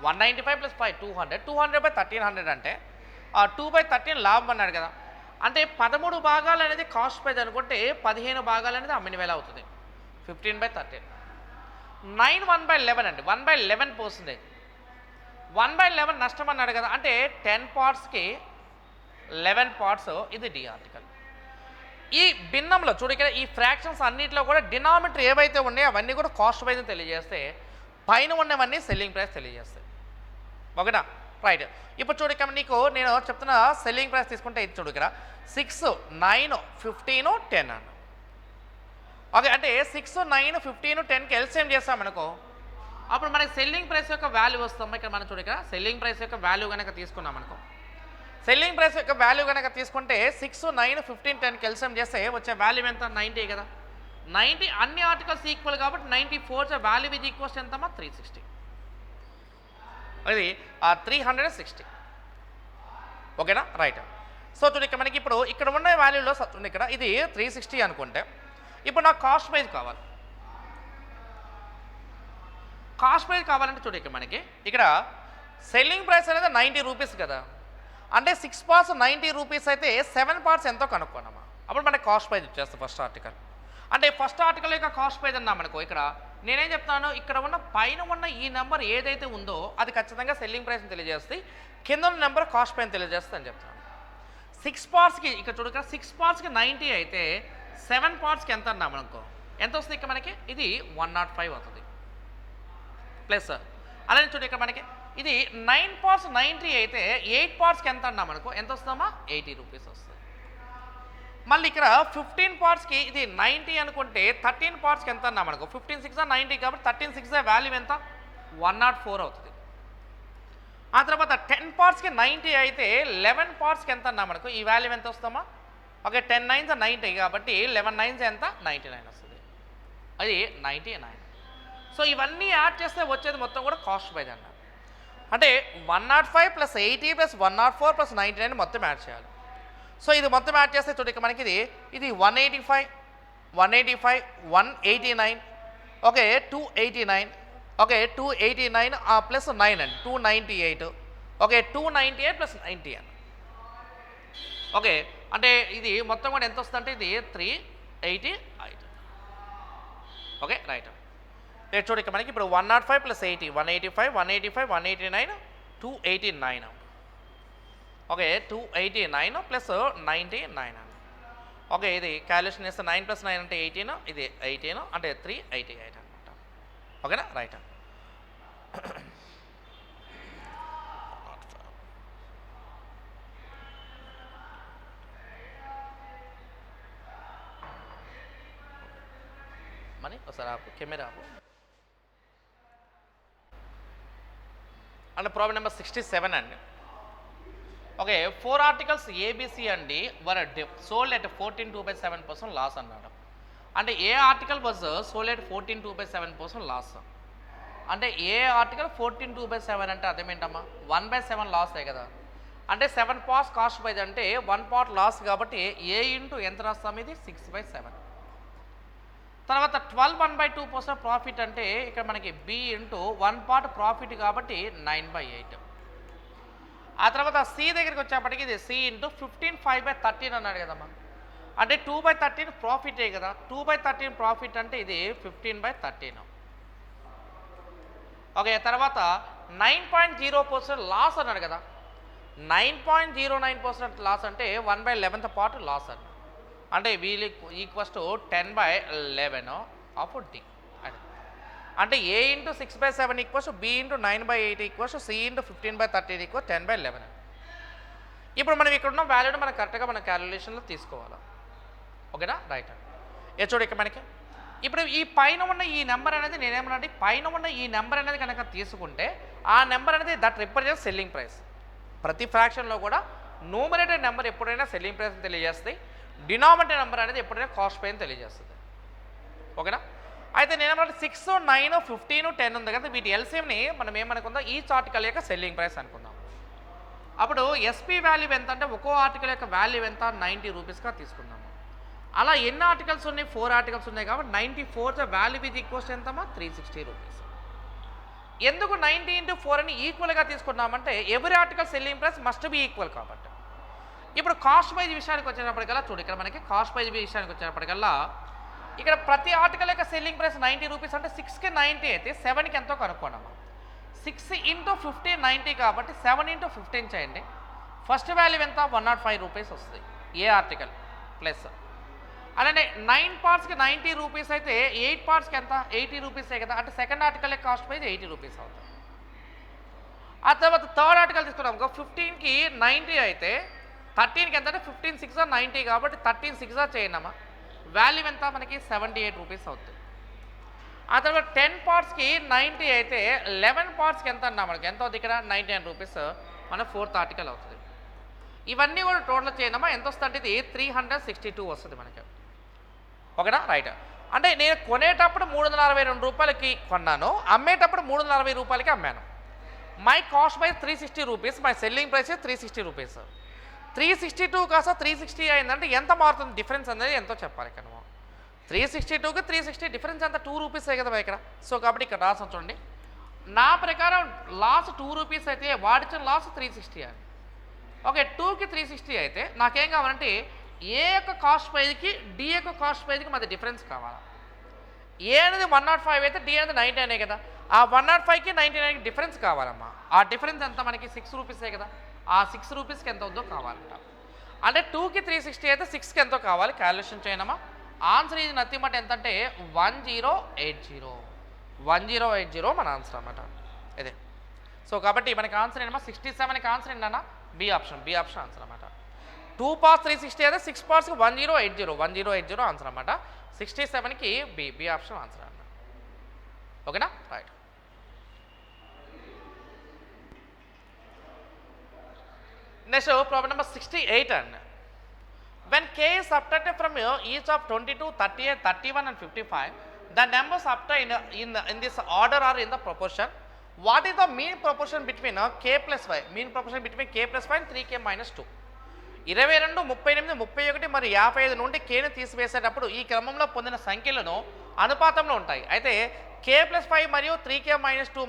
195 + 5 200, 200/1300 అంటే 2/13 లాభం అన్నాడు కదా. అంటే 13 భాగాలు అనేది కాస్ట్ ప్రైస్ అనుకుంటే 15 భాగాలు అనేది అమ్మిన వేల అవుతుంది. 15/13 9 1/11 అండి. 1/11%. 1/11 నష్టం అన్నాడు కదా. అంటే 10 పార్ట్స్కి 11 పార్ట్స్. ఇది డి ఆర్టికల్. ఈ భిన్నంలో చూడు ఇక్కడ ఈ ఫ్రాక్షన్స్ అన్నింటిలో కూడా డినామినేటర్ ఏవైతే ఉన్నాయో అవన్నీ కూడా కాస్ట్ ప్రైస్ తెలియజేస్తే పైన ఉన్నవన్నీ సెల్లింగ్ ప్రైస్ తెలియజేస్తాయి. ఓకేనా రైట్. ఇప్పుడు చూడు ఇక్కడ నీకు నేను చెప్తున్న సెల్లింగ్ ప్రైస్ తీసుకుంటే ఇది చూడు ఇక్కడ 6, 9, 15, 10 అన్న. ఓకే అంటే 6, 9, 15, 10కి ఎల్సిఎం చేస్తామనుకో అప్పుడు మనకి సెల్లింగ్ ప్రైస్ యొక్క వాల్యూ వస్తాం. ఇక్కడ మనం చూడు ఇక్కడ సెల్లింగ్ ప్రైస్ యొక్క వాల్యూ కనుక తీసుకున్నాం అనుకో, సెల్లింగ్ ప్రైస్ యొక్క వాల్యూ కనుక తీసుకుంటే 6, 9, 15, 10కి ఎల్సిఎం చేస్తే వచ్చే వాల్యూ ఎంత 90 కదా. 90 అన్ని ఆర్టికల్స్ ఈక్వల్ కాబట్టి 94 వాల్యూ ఇది ఈక్వల్స్ ఎంతమ్మా 360. అది 360. ఓకేనా రైట్. సో చూడు ఇక్కడ మనకి ఇప్పుడు ఇక్కడ ఉన్న వాల్యూలో చూడండి ఇక్కడ ఇది 360 అనుకుంటే ఇప్పుడు నాకు కాస్ట్ ప్రైస్ కావాలి. కాస్ట్ ప్రైస్ కావాలంటే చూడు ఇక్కడ మనకి ఇక్కడ సెల్లింగ్ ప్రైస్ అనేది 90 రూపీస్ కదా. అంటే 6 పార్ట్స్ 90 రూపీస్ అయితే 7 పార్ట్స్ ఎంతో కనుక్కోనమ్మా. అప్పుడు మనకి కాస్ట్ ప్రైస్ ఇచ్చేస్తాం ఫస్ట్ ఆర్టికల్. అంటే ఫస్ట్ ఆర్టికల్ యొక్క కాస్ట్ ప్రైస్ అన్నామనుకో ఇక్కడ నేనేం చెప్తాను, ఇక్కడ ఉన్న పైన ఉన్న ఈ నెంబర్ ఏదైతే ఉందో అది ఖచ్చితంగా సెల్లింగ్ ప్రైస్ని తెలియజేస్తే కింద ఉన్న నెంబర్ కాస్ట్ ప్రైస్ తెలియజేస్తుంది అని చెప్తాను. 6 పార్ట్స్కి ఇక్కడ చూడు ఇక్కడ 6 పార్ట్స్కి 90 అయితే 7 పార్ట్స్కి ఎంత అన్నామనుకో ఎంత వస్తుంది ఇక్కడ మనకి ఇది 105 అవుతుంది ప్లస్. అలానే చూడు ఇక్కడ మనకి ఇది 9 పార్ట్స్ 90 అయితే 8 పార్ట్స్కి ఎంత అన్నామనుకో ఎంత వస్తుందమ్మా 80 రూపీస్ వస్తుంది. మళ్ళీ ఇక్కడ 15 పార్ట్స్కి ఇది 90 అనుకుంటే 13 పార్ట్స్కి ఎంత అన్నామనుకో 15 6 90 కాబట్టి 13 6 వాల్యూ ఎంత 104 అవుతుంది. ఆ తర్వాత 10 పార్ట్స్కి 90 అయితే 11 పార్ట్స్కి ఎంత అన్నామనుకో ఈ వాల్యూ ఎంత వస్తామా ఓకే 10 9s 90 కాబట్టి 11 9s ఎంత 99 వస్తుంది. అది 99. సో ఇవన్నీ యాడ్ చేస్తే వచ్చేది మొత్తం కూడా కాస్ట్ ప్రైస్ అన్నారు. అంటే 105 + 80 + 104 + 99 మొత్తం యాడ్ చేయాలి. సో ఇది మొత్తం యాడ్ చేస్తే చూడండి మనకి ఇది 185 189 ఓకే 289 ఓకే 289 ప్లస్ 9 అండి 298 ఓకే 298 + 90 అని. ఓకే అంటే ఇది మొత్తం కూడా ఎంత వస్తుంది అంటే ఇది 388. Okay right. చూడు ఇక్కడ మనకి ఇప్పుడు 105 + 80 185 185 189 289 ఓకే 289 ప్లస్ 99 అండి. ఓకే ఇది క్యాలిక్యులేషన్ చేస్తే 9 + 9 అంటే 18 ఇది 18 అంటే 388 అనమాట. ఓకేనా రైట్. మనీ ఒకసారి ఆపు కెమెరా ఆపు. అండ్ ప్రాబ్లం నెంబర్ 67 అండి. ఓకే 4 ఆర్టికల్స్ ఏబిసి అండి వర్ సోల్డ్ ఎట్ 14.2/7% లాస్ అన్నాడు. అంటే a article was sold at 14.2/7% loss. అంటే ఏ ఆర్టికల్ 14.2/7 అంటే అదేమేంటమ్మా 1/7 లాస్ కదా. అంటే 7 పార్ట్స్ కాస్ట్ ప్రైస్ అంటే 1 పార్ట్ లాస్ కాబట్టి ఏ ఇంటూ ఎంత రాస్తాం ఇది 6/7. తర్వాత 12 1/2% ప్రాఫిట్ అంటే ఇక్కడ మనకి బి ఇంటూ 1 పార్ట్ ప్రాఫిట్ కాబట్టి 9/8. ఆ తర్వాత సి దగ్గరికి వచ్చేప్పటికి ఇది సి ఇంటూ 15/5/13 అన్నాడు కదమ్మా. అంటే 2/13 ప్రాఫిటే కదా. 2/13 ప్రాఫిట్ అంటే ఇది 15/13. ఓకే తర్వాత 9.0% లాస్ అన్నాడు కదా. 9.09% లాస్ అంటే 1/11th పార్ట్ లాస్ అన్నాడు. అంటే వీళ్ళు ఈక్వల్స్ టు 10/11 ఆఫ్ డి. అంటే A into 6/7 equals B into 9/8 equals C into 15/13 equal 10/11. ఇప్పుడు మనం ఇక్కడ ఉన్న వాల్యూని మనం కరెక్ట్గా మన క్యాలిక్యులేషన్లో తీసుకోవాలి. ఓకేనా రైట్. ఏ చూడు ఇక్కడ మనకి ఇప్పుడు ఈ పైన ఉన్న ఈ నెంబర్ అనేది నేనేమన్నా పైన ఉన్న ఈ నెంబర్ అనేది కనుక తీసుకుంటే ఆ నెంబర్ అనేది దట్ రిప్రజెంట్ సెల్లింగ్ ప్రైస్. ప్రతి ఫ్రాక్షన్లో కూడా న్యూమరేటర్ నెంబర్ ఎప్పుడైనా సెల్లింగ్ ప్రైస్ తెలియజేస్తాయి, డినామినేటర్ నెంబర్ అనేది ఎప్పుడైనా కాస్ట్ ప్రైస్ తెలియజేస్తుంది. ఓకేనా. అయితే నేనేమన్నా 6 9 15 10 ఉంది కదా, వీటి ఎల్సిఎంని మనం ఏమనుకుందాం ఈ ఆర్టికల్ యొక్క సెల్లింగ్ ప్రైస్ అనుకుందాం. అప్పుడు ఎస్పీ వాల్యూ ఎంత అంటే ఒక్కో ఆర్టికల్ యొక్క వాల్యూ ఎంత 90 రూపీస్గా తీసుకుందాము. అలా ఎన్ని ఆర్టికల్స్ ఉన్నాయి? 4 ఆర్టికల్స్ ఉన్నాయి కాబట్టి 94 వాల్యూ విత్ ఈక్వల్స్ ఎంతమా 360 రూపీస్. ఎందుకు 90 × 4 అని ఈక్వల్గా తీసుకున్నామంటే every article selling price must be equal కాబట్టి. ఇప్పుడు కాస్ట్ ప్రైజ్ విషయానికి వచ్చేటప్పటికల్లా చూడు, ఇక్కడ మనకి కాస్ట్ ప్రైజ్ విషయానికి వచ్చేటప్పటికల్లా ఇక్కడ ప్రతి ఆర్టికల్ యొక్క సెల్లింగ్ ప్రైస్ 90 రూపీస్ అంటే 6కి 90 అయితే 7కి ఎంతో కనుక్కోండి. 6 × 15 90 కాబట్టి 7 × 15 చేయండి. ఫస్ట్ వాల్యూ ఎంత? 105 రూపీస్ వస్తుంది ఏ ఆర్టికల్ ప్లస్. అలానే 9 పార్ట్స్కి 90 రూపీస్ అయితే 8 పార్ట్స్కి ఎంత? 80 రూపీసే కదా. అంటే సెకండ్ ఆర్టికల్ యొక్క కాస్ట్ ప్రైజ్ 80 రూపీస్ అవుతుంది. ఆ తర్వాత థర్డ్ ఆర్టికల్ తీసుకున్నాం 15కి 90 అయితే 13కి ఎంత అంటే 15 6 90 కాబట్టి 13 6 చేయండి. వాల్యూ ఎంత? మనకి 78 రూపీస్ అవుతుంది. ఆ తర్వాత 10 పార్ట్స్కి 90 అయితే 11 పార్ట్స్కి ఎంత అన్నా మనకి ఎంత అవుతుంది? ఇక్కడ 99 రూపీస్ మన ఫోర్త్ ఆర్టికల్ అవుతుంది. ఇవన్నీ కూడా టోటల్ చేయడమా ఎంత వస్తుంది అంటే ఇది 362 వస్తుంది మనకి. ఓకేనా? రైట్. అంటే నేను కొనేటప్పుడు 362 రూపాయలకి కొన్నాను, అమ్మేటప్పుడు 360 రూపాయలకి అమ్మాను. My cost price 360 rupees, my selling price 360 rupees. 362 కాస్త 360 అయిందంటే ఎంత మారుతుంది డిఫరెన్స్ అనేది ఎంతో చెప్పాలి ఇక్కడ. 362కి 360 డిఫరెన్స్ అంతా 2 రూపీసే కదా ఇక్కడ. సో కాబట్టి ఇక్కడ రాసి చూడండి, నా ప్రకారం లాస్ 2 రూపీస్ అయితే వాడిచిన లాస్ 360 అని. ఓకే, 2కి 360 అయితే నాకేం కావాలంటే ఏ యొక్క కాస్ట్ ప్రైజ్కి డి యొక్క కాస్ట్ ప్రైజ్కి మధ్య డిఫరెన్స్ కావాలి. ఏ అనేది 105 అయితే డి అనేది 99 కదా. ఆ 105కి 99కి డిఫరెన్స్ కావాలమ్మా. ఆ డిఫరెన్స్ ఎంత? మనకి 6 రూపీసే కదా. ఆ 6 రూపీస్కి ఎంత ఉందో కావాలంట. అంటే 2కి 360 అయితే 6కి ఎంతో కావాలి క్యాలిక్యులేషన్ చేయనమ్మా. ఆన్సర్ ఇది నథింగ్ బట్ ఎంత అంటే 1080 మన ఆన్సర్ అన్నమాట ఇదే. సో కాబట్టి మనకి ఆన్సర్ ఏంటమ్మా 67కి ఆన్సర్ ఏంటన్నా బి ఆప్షన్ ఆన్సర్ అన్నమాట. 2 పార్ట్స్ 360 అయితే 6 పార్ట్స్కి 1080 ఆన్సర్ అన్నమాట. 67కి బి ఆప్షన్ ఆన్సర్ అన్న. ఓకేనా? రైట్. నెక్స్ట్ ప్రాబ్లం నెంబర్ 68 అండి. When k is subtracted from each of 22, 38, 31 and 55, the numbers obtained in this order are in the proportion. What is the mean proportion between k plus y? Mean proportion between k plus y and 3k minus 2. 22, 38, 31 మరియు 55 నుండి kని తీసివేసేటప్పుడు ఈ క్రమంలో పొందిన సంఖ్యలను అనుపాతంలో ఉంటాయి. అయితే k plus 5 మరియు 3k minus 2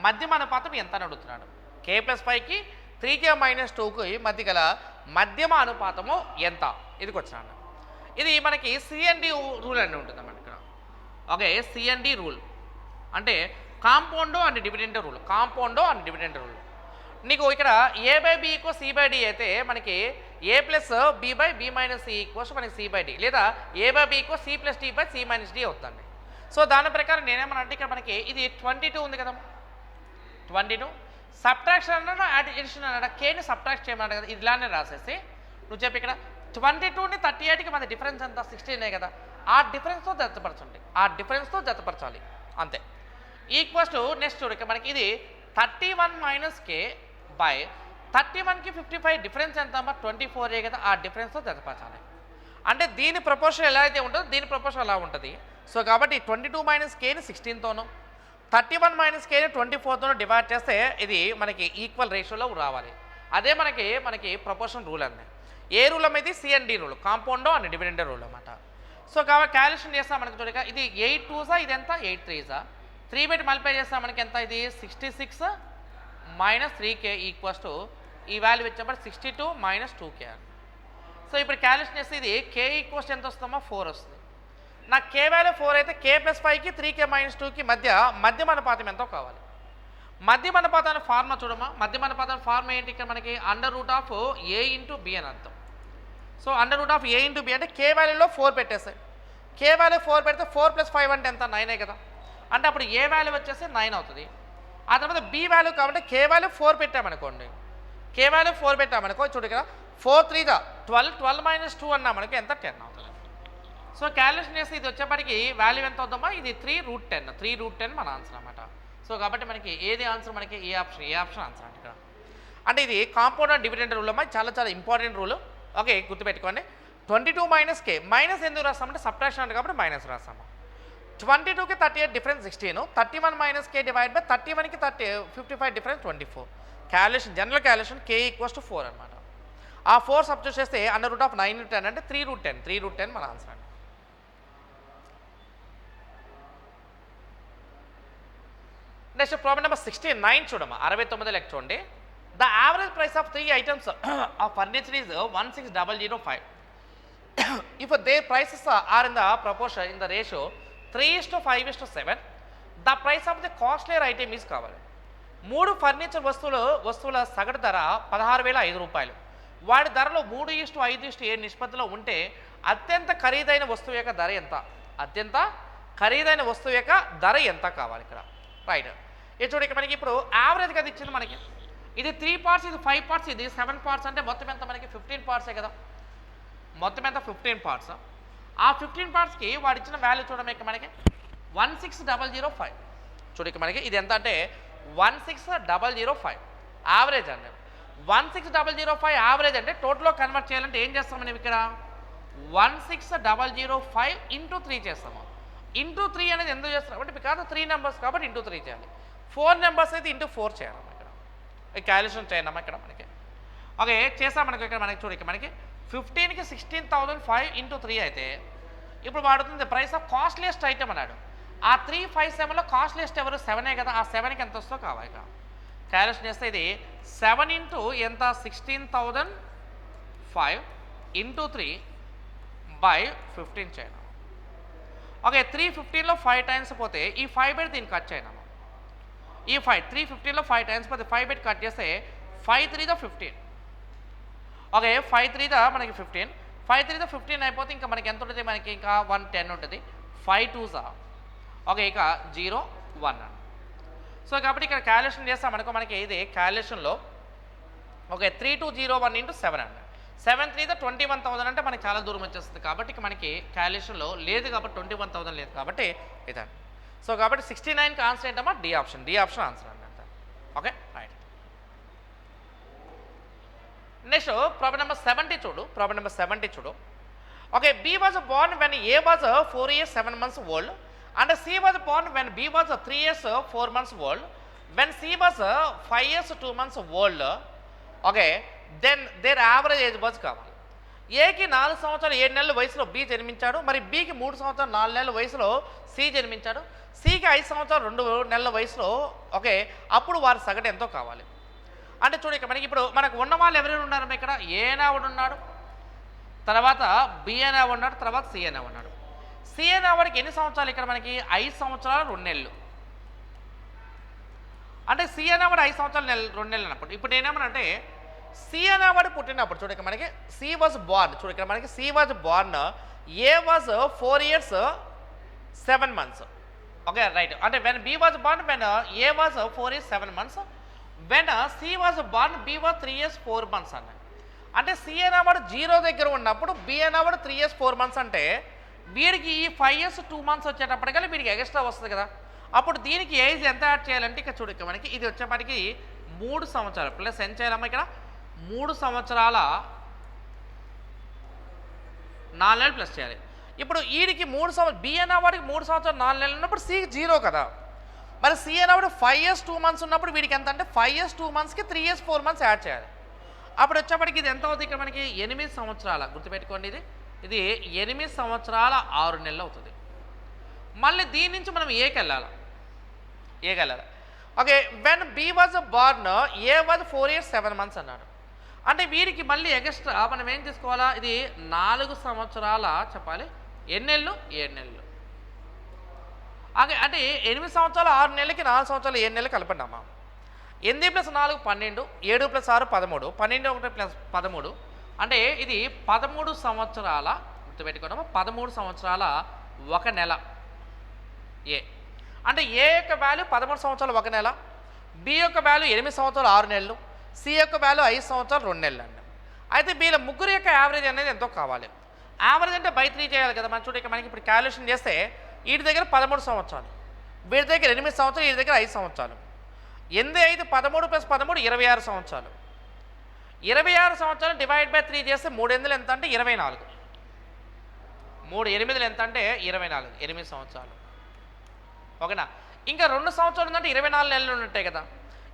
మధ్యమ అనుపాతం ఎంత అని అడుగుతున్నాడు. k plus 5కి 3k minus 2కి మధ్య గల మధ్యమ అనుపాతము ఎంత? ఇది వచ్చినాను. ఇది మనకి సిఎన్డి రూల్ అని ఉంటుంది అన్నమాట ఇక్కడ. ఓకే, సిఎన్డి రూల్ అంటే కాంపౌండ్ అండ్ డివిడెండ్ రూల్. నీకు ఇక్కడ A by B equal C by D అయితే మనకి A plus B by B minus C equals మనకి సి బై డి, లేదా A by B equal C plus D by C minus D అవుతుంది. So దాని ప్రకారం నేనేమన్నా ఇక్కడ మనకి ఇది 22 ఉంది కదా. 22 సబ్ట్రాక్షన్ అన్నా అడిషన్ అన్నాడు, కేని సబ్ట్రాక్ట్ చేయమన్నాడు కదా. ఇలానే రాసేసి నువ్వు చెప్పి ఇక్కడ 22ని 38కి మన డిఫరెన్స్ ఎంత? 16 కదా. ఆ డిఫరెన్స్తో జతపరచాలి అంతే. ఈక్వల్స్ టు నెక్స్ట్ ఇక మనకి ఇది 31 మైనస్ కే బై 31కి 55 డిఫరెన్స్ ఎంత అమ్మా? 24 కదా. ఆ డిఫరెన్స్తో జతపరచాలి. అంటే దీని ప్రపోర్షన్ ఎలా అయితే ఉంటుందో దీని ప్రపోర్షన్ అలా ఉంటుంది. సో కాబట్టి 22 మైనస్ కేని 16తోనూ 31 మైనస్ కేని 24తోనూ డివైడ్ చేస్తే ఇది మనకి ఈక్వల్ రేషియోలో రావాలి. అదే మనకి ప్రపోర్షన్ రూల్ అండి. ఏ రూల్ అమ్మేది? CND rule, compound and dividend rule అన్నమాట. సో కాబట్టి క్యాలిక్యులేషన్ చేస్తాం మనకి చూడక ఇది 8 2 ఇది ఎంత? 8 3 3 పెట్టి మల్టిప్లై చేస్తాం మనకి ఎంత? ఇది 66 మైనస్ 3k ఈక్వల్స్ టు ఈ వాల్యూ వచ్చినప్పుడు 62 మైనస్ 2k అని. సో ఇప్పుడు క్యాలిక్యులేషన్ చేస్తే ఇది k ఈక్వల్స్ ఎంత వస్తుందో 4 వస్తుంది. నాకు k వాల్యూ 4 అయితే k ప్లస్ 5కి 3k మైనస్ 2కి మధ్యమ అనుపాతం ఎంతో కావాలి. మధ్యమ అనుపాతాన్ని ఫార్ములా చూడమా. మధ్యమ అనుపాతం ఫార్ములా ఏంటి? ఇక్కడ మనకి √a ఇంటూ b అని అర్థం. సో √a ఇంటూ b అంటే k వాల్యూలో 4 పెట్టేస్తాయి. k వాల్యూ 4 పెడితే 4 ప్లస్ 5 అంటే ఎంత? 9 కదా. అంటే అప్పుడు ఏ వాల్యూ వచ్చేసి 9 అవుతుంది. ఆ తర్వాత బి వాల్యూ కాబట్టి k వాల్యూ 4 పెట్టామనుకోండి. k వాల్యూ 4 పెట్టామనుకో చూడు ఇక్కడ 4 3 12 12 మైనస్ 2 అన్నా మనకి ఎంత? 10 అవుతుంది. సో క్యాలిక్యులేషన్ చేస్తే ఇది వచ్చేప్పటికి వాల్యూ ఎంత అవుతుందమ్మా? ఇది 3√10 మన ఆన్సర్ అన్నమాట. సో కాబట్టి మనకి ఏది ఆన్సర్? మనకి ఏ ఆప్షన్ ఆన్సర్ అంటే ఇక్కడ. అంటే ఇది కాంపౌండ్ అండ్ డివిడెండ్ రూల్ అమ్మా, చాలా ఇంపార్టెంట్ రూల్. ఓకే, గుర్తుపెట్టుకోండి. 22 మైనస్ కే మైనస్ ఎందుకు రాస్తామంటే సబ్ట్రాక్షన్ అంటే కాబట్టి మైనస్ రాస్తాము. 22కి 38 difference 16, 31 minus K divide by 31కి 55 difference 24. Calculation general calculation k = 4 అనమాట. ఆ 4 సబ్స్టిట్యూట్ చేస్తే √9 × 10 అంటే 3√10 3√10 మన ఆన్సర్ అండి. నెక్స్ట్ ప్రాబ్లం నెంబర్ 69 చూడమ్మా 69 లెక్క చూడండి. The average price of 3 items of furniture is 16,005. If their prices are in the proportion in the ratio 3:5:7 the price of the costlier item is కావాలి. 3 ఫర్నిచర్ వస్తువుల సగటు ధర 16,005 రూపాయలు. వాడి ధరలో 3:5:7 నిష్పత్తిలో ఉంటే అత్యంత ఖరీదైన వస్తువు యొక్క ధర ఎంత? అత్యంత ఖరీదైన వస్తువు యొక్క ధర ఎంత కావాలి ఇక్కడ. రైట్, ఇది చూడండి మనకి ఇప్పుడు యావరేజ్ కదా ఇచ్చింది మనకి. ఇది 3 పార్ట్స్, ఇది 5 పార్ట్స్, ఇది 7 పార్ట్స్ అంటే మొత్తం ఎంత మనకి 15 పార్ట్సే కదా. మొత్తం ఎంత 15 పార్ట్స్. ఆ 15 పార్ట్స్కి వాడు ఇచ్చిన వాల్యూ చూడడం ఇక్కడ మనకి 16,005. చూడక మనకి ఇది ఎంత అంటే 16,005 యావరేజ్ అండి. 16,005 యావరేజ్ అంటే టోటల్లో కన్వర్ట్ చేయాలంటే ఏం చేస్తాం మనం ఇక్కడ 16,005 × 3 చేస్తాము. ఇంటూ 3 అనేది ఎందుకు చేస్తున్నాం అంటే బికాజ్ 3 నెంబర్స్ కాబట్టి ఇంటూ 3 చేయాలి. 4 నెంబర్స్ అయితే ఇంటూ 4 చేయాలమ్మా ఇక్కడ. క్యాలిక్యులేషన్ చేయండి ఇక్కడ మనకి. ఓకే చేస్తాం మనకి ఇక్కడ మనకి చూడ మనకి 15కి 16,005 × 3 అయితే ఇప్పుడు వాడుతుంది ప్రైస్ ఆఫ్ కాస్ట్లీయెస్ట్ ఐటమ్ అన్నాడు. ఆ 357లో కాస్ట్లీయెస్ట్ ఎవరు 7ఏ కదా. ఆ 7కి ఎంత వస్తుందో కావాలి ఇక్కడ. క్యాలిక్యులేషన్ చేస్తే ఇది 7 ఇంటూ ఎంత 16,005 × 3/15 చేయను. ఓకే 315లో 5 టైమ్స్ పోతే ఈ 5 బెడ్ దీన్ని కట్ చేయను. ఈ 315లో 5 టైమ్స్ పోతే 5 బెడ్ కట్ చేస్తే 5 3 15. ఓకే 5 3 మనకి 15, 5 3 15 అయిపోతే ఇంకా మనకి ఎంత ఉంటుంది మనకి ఇంకా 110 ఉంటుంది. 5 2 ఓకే ఇక 0 1 అండి. సో కాబట్టి ఇక్కడ క్యాలిక్యులేషన్ చేస్తాం అనుకో మనకి ఇది క్యాలిక్యులేషన్లో ఓకే 3201 × 7 అండి. 7 3 21,000 అంటే మనకి చాలా దూరం వచ్చేస్తుంది కాబట్టి ఇక మనకి క్యాలిక్యులేషన్లో లేదు కాబట్టి 21,000 లేదు కాబట్టి ఇదండి. సో కాబట్టి 69కి ఆన్సర్ ఏంటమ్మా డి ఆప్షన్ ఆన్సర్ అండి అంత. Okay right. Next problem number 70 చూడు. Okay B was born when A was 4 years 7 months old and C was born when B was 3 years 4 months old. When C was 5 years 2 months old, okay, then their average age was కావాలి. ఏకి 4 సంవత్సరాలు 7 నెలల వయసులో B జన్మించాడు. మరి Bకి 3 సంవత్సరాలు 4 నెలల వయసులో C జన్మించాడు. Cకి 5 సంవత్సరాలు 2 నెలల వయసులో ఓకే అప్పుడు వారి సగటు ఎంతో కావాలి. అంటే చూడు ఇక్కడ మనకి ఇప్పుడు మనకు ఉన్న వాళ్ళు ఎవరైనా ఉన్నారు ఇక్కడ ఏ అనేవాడు ఉన్నాడు, తర్వాత B అనేవాడు ఉన్నాడు, తర్వాత C అనేవాడు ఉన్నాడు. C అనేవాడికి ఎన్ని సంవత్సరాలు ఇక్కడ మనకి 5 సంవత్సరాలు 2 నెలలు. అంటే C అనేవాడు 5 సంవత్సరాలు 2 నెలలు అన్నప్పుడు ఇప్పుడు నేనేమనంటే C అనేవాడు పుట్టినప్పుడు చూడ ఇక్కడ మనకి C వాజ్ బోర్న్. చూడ ఇక్కడ మనకి C was born, A was 4 years 7 months. Okay right. అంటే when B was born when A was 4 years 7 months. When C was born B was 3 years 4 months అన్న. అంటే C అనేవాడు 0 దగ్గర ఉన్నప్పుడు B అనేవాడు 3 years 4 months అంటే వీడికి ఈ 5 years 2 months వచ్చేటప్పటికల్లా వీడికి ఎక్స్ట్రా వస్తుంది కదా. అప్పుడు దీనికి ఏజ్ ఎంత యాడ్ చేయాలంటే ఇక్కడ చూడ మనకి ఇది వచ్చేప్పటికి 3 సంవత్సరాలు ప్లస్ ఎంత చేయాలమ్మా ఇక్కడ 3 సంవత్సరాల 4 నెలలు ప్లస్ చేయాలి. ఇప్పుడు వీడికి 3 సంవత్సరాలు B అనేవాడికి 3 సంవత్సరాలు 4 నెలలు ఉన్నప్పుడు C 0 కదా. మరి C అనేవాడు 5 years 2 months ఉన్నప్పుడు వీడికి ఎంత అంటే 5 years 2 monthsకి 3 years 4 months యాడ్ చేయాలి. అప్పుడు వచ్చేప్పటికి ఇది ఎంత అవుతుంది ఇక్కడ మనకి 8 సంవత్సరాల గుర్తుపెట్టుకోండి. ఇది 8 సంవత్సరాల 6 నెలలు అవుతుంది. మళ్ళీ దీని నుంచి మనం ఏకి వెళ్ళాలి. Okay when B was born A was 4 years 7 months అన్నాడు. అంటే వీడికి మళ్ళీ ఎక్స్ట్రా మనం ఏం తీసుకోవాలా, ఇది 4 సంవత్సరాల చెప్పాలి ఎన్ని నెలలు 7 నెలలు. అంటే 8 సంవత్సరాలు 6 నెలలకి 4 సంవత్సరాలు 7 నెలలు కలపండి అమ్మా. 8 + 4 12, 7 + 6 13, 12 1 + 13 అంటే ఇది 13 సంవత్సరాల గుర్తుపెట్టుకున్నాము 13 సంవత్సరాల 1 నెల ఏ. అంటే ఏ యొక్క వాల్యూ 13 సంవత్సరాలు 1 నెల, B యొక్క వాల్యూ 8 సంవత్సరాలు 6 నెలలు, C యొక్క వాల్యూ 5 సంవత్సరాలు 2 నెలలు అండి. అయితే వీళ్ళ ముగ్గురు యొక్క యావరేజ్ అనేది ఎంతో కావాలి. యావరేజ్ అంటే బై 3 చేయాలి కదా. మనం చూడండి మనకి ఇప్పుడు క్యాలిక్యులేషన్ చేస్తే వీటి దగ్గర 13 సంవత్సరాలు, వీడి దగ్గర 8 సంవత్సరాలు, వీడి దగ్గర 5 సంవత్సరాలు. 8 5 13 + 13 26 సంవత్సరాలు. 26 సంవత్సరాలు డివైడ్ బై 3 చేస్తే 3 8 ఎంత అంటే 24, 3 8 ఎంత అంటే 24, 8 సంవత్సరాలు. ఓకేనా. ఇంకా 2 సంవత్సరాలు ఉందంటే 24 నెలలు ఉంటాయి కదా.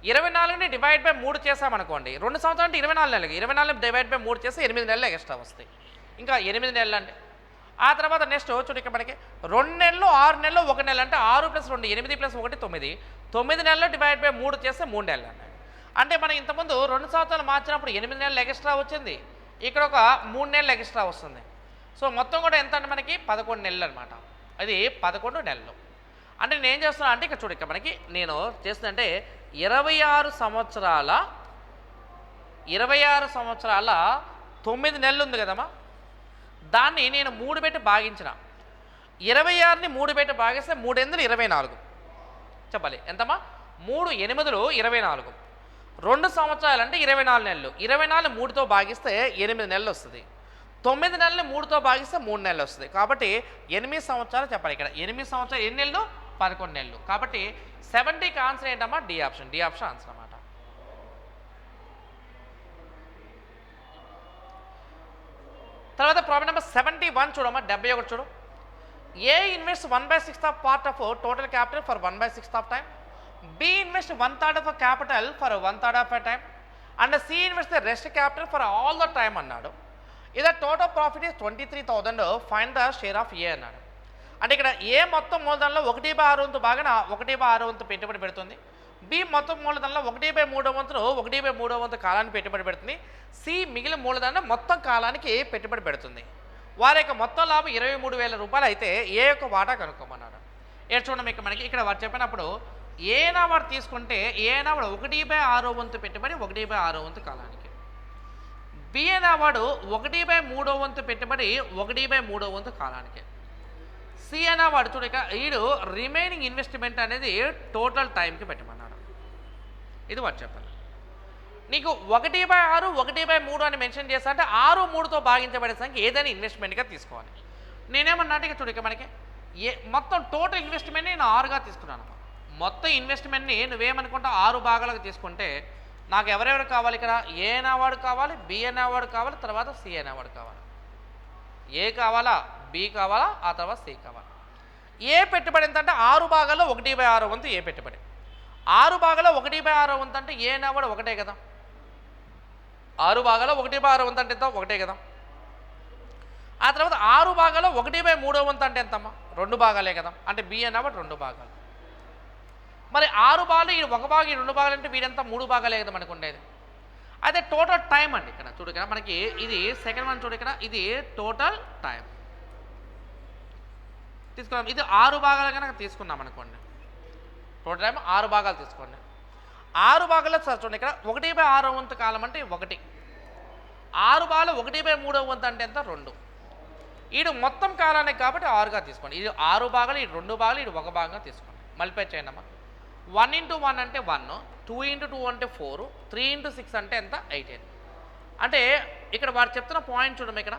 24ని డివైడ్ బై 3 చేసామనుకోండి 2 సంవత్సరాలు అంటే 24 నెలలకి 24ని డివైడ్ బై 3 చేస్తే 8 నెలలు ఎక్స్ట్రా వస్తాయి. ఇంకా 8 నెలలు అంటే ఆ తర్వాత నెక్స్ట్ చూడు ఇక్కడ మనకి 2 నెలలు 6 నెలలు 1 నెల అంటే 6 + 2 8 + 1 9 9 నెలలు డివైడ్ బై 3 చేస్తే 3 నెలలు అండి. అంటే మనం ఇంతకుముందు 2 సంవత్సరాలు మార్చినప్పుడు 8 నెలలు ఎక్స్ట్రా వచ్చింది, ఇక్కడ ఒక 3 నెలలు ఎక్స్ట్రా వస్తుంది. సో మొత్తం కూడా ఎంత అంటే మనకి 11 నెలలు అనమాట. అది 11 నెలలు. అంటే నేను ఏం చేస్తున్నా అంటే ఇక్కడ చూడు ఇక్కడ మనకి నేను చేస్తుందంటే 26 సంవత్సరాల 9 నెలలు ఉంది కదమ్మా, దాన్ని నేను 3 పెట్టి భాగించిన. 26ని 3 పెట్టి భాగిస్తే 3 8 24 చెప్పాలి ఎంతమ్మా, 3 8 24 2 సంవత్సరాలు అంటే 24 నెలలు. 24 3తో భాగిస్తే 8 నెలలు వస్తుంది. 9 నెలలు 3తో భాగిస్తే 3 నెలలు వస్తుంది. కాబట్టి 8 సంవత్సరాలు చెప్పాలి. ఇక్కడ 8 సంవత్సరాలు ఎన్ని నెలలు, 11 నెలలు. కాబట్టి 70కి ఆన్సర్ ఏంటమ్మా, D option. D option answer అన్నమాట. తర్వాత ప్రాబ్లం నెంబర్ 71 చూడమ్మా, 71 చూడు. A invest 1/6 of part of total capital for 1/6 of time, B invest 1/3 of capital for 1/3 of time, and C invest the rest capital for all the time అన్నాడు. ఇదే total profit is 23,000, find the share of A అన్నాడు. అంటే ఇక్కడ ఏ మొత్తం మూలధనంలో 1/6 వంతు బాగా 1/6 వంతు పెట్టుబడి పెడుతుంది, బి మొత్తం మూలధనంలో 1/3 వంతును 1/3 వంతు కాలానికి పెట్టుబడి పెడుతుంది, సి మిగిలిన మూలధనం మొత్తం కాలానికి పెట్టుబడి పెడుతుంది. వారి యొక్క మొత్తం లాభం 23,000 రూపాయలు అయితే ఏ యొక్క వాటా కనుక్కోమన్నాడు. చూడండి ఇక్కడ మనకి ఇక్కడ వాడు చెప్పినప్పుడు ఏనా వాడు తీసుకుంటే ఏనా వాడు 1/6 వంతు పెట్టుబడి 1/6 వంతు కాలానికి, బి అయినా వాడు 1/3 వంతు పెట్టుబడి 1/3 వంతు కాలానికి, సి అయినా వాడు చూడ వీడు రిమైనింగ్ ఇన్వెస్ట్మెంట్ అనేది టోటల్ టైంకి పెట్టమన్నాడు. ఇది వాడు చెప్పాలి. నీకు 1/6 1/3 అని మెన్షన్ చేస్తా అంటే 6 3తో భాగించబడే సంఖ్య ఏదైనా ఇన్వెస్ట్మెంట్గా తీసుకోవాలి. నేనేమన్నా అంటే చూడ మనకి మొత్తం టోటల్ ఇన్వెస్ట్మెంట్ని నేను 6గా తీసుకున్నాను. మొత్తం ఇన్వెస్ట్మెంట్ని నువ్వేమనుకుంటా 6 భాగాలకు తీసుకుంటే నాకు ఎవరెవరు కావాలి, ఇక్కడ ఏ అనేవాడు కావాలి, బి అనేవాడు కావాలి, తర్వాత సి అనేవాడు కావాలి. ఏ కావాలా, బి కావాలా, ఆ తర్వాత సి కావాలా. ఏ పెట్టుబడి ఎంత అంటే 6 భాగాల్లో 1/6 వంతు ఏ పెట్టుబడి. 6 భాగాల్లో 1/6 వంతు అంటే ఏ అనేవాడు ఒకటే కదా, 6 భాగాల్లో 1/6 వంతు అంటే ఎంత, ఒకటే కదా. ఆ తర్వాత 6 భాగాల్లో 1/3 వంతు అంటే ఎంతమ్మా, 2 భాగాలే కదా, అంటే బి అనేవాడు 2 భాగాలు. మరి 6 భాగాలు ఈ 1 భాగం ఈ 2 భాగాలు అంటే వీడంతా 3 భాగాలే కదా మనకు ఉండేది. అదే టోటల్ టైం అండి. ఇక్కడ చూడు ఇక్కడ మనకి ఇది సెకండ్ వన్ చూడు, ఇక్కడ ఇది టోటల్ టైం తీసుకున్నాం. ఇది 6 భాగాలు కనుక తీసుకున్నాం అనుకోండి, టోటల్ టైం 6 భాగాలు తీసుకోండి. 6 భాగాల్లో సార్ చూడండి ఇక్కడ 1/6 వంతు కాలం అంటే 1, 6 భాగాలు 1/3 వంతు అంటే ఎంత, 2. ఈడు మొత్తం కాలానికి కాబట్టి 6గా తీసుకోండి. ఇది 6 భాగాలు, ఈ 2 భాగాలు, ఇది 1 భాగంగా తీసుకోండి. మల్టిప్లై చేయండి అమ్మా. 1 × 1 అంటే 1, 2 × 2 అంటే 4, 3 × 6 అంటే ఎంత, 18. అంటే ఇక్కడ వారు చెప్తున్న పాయింట్ చూడము, ఇక్కడ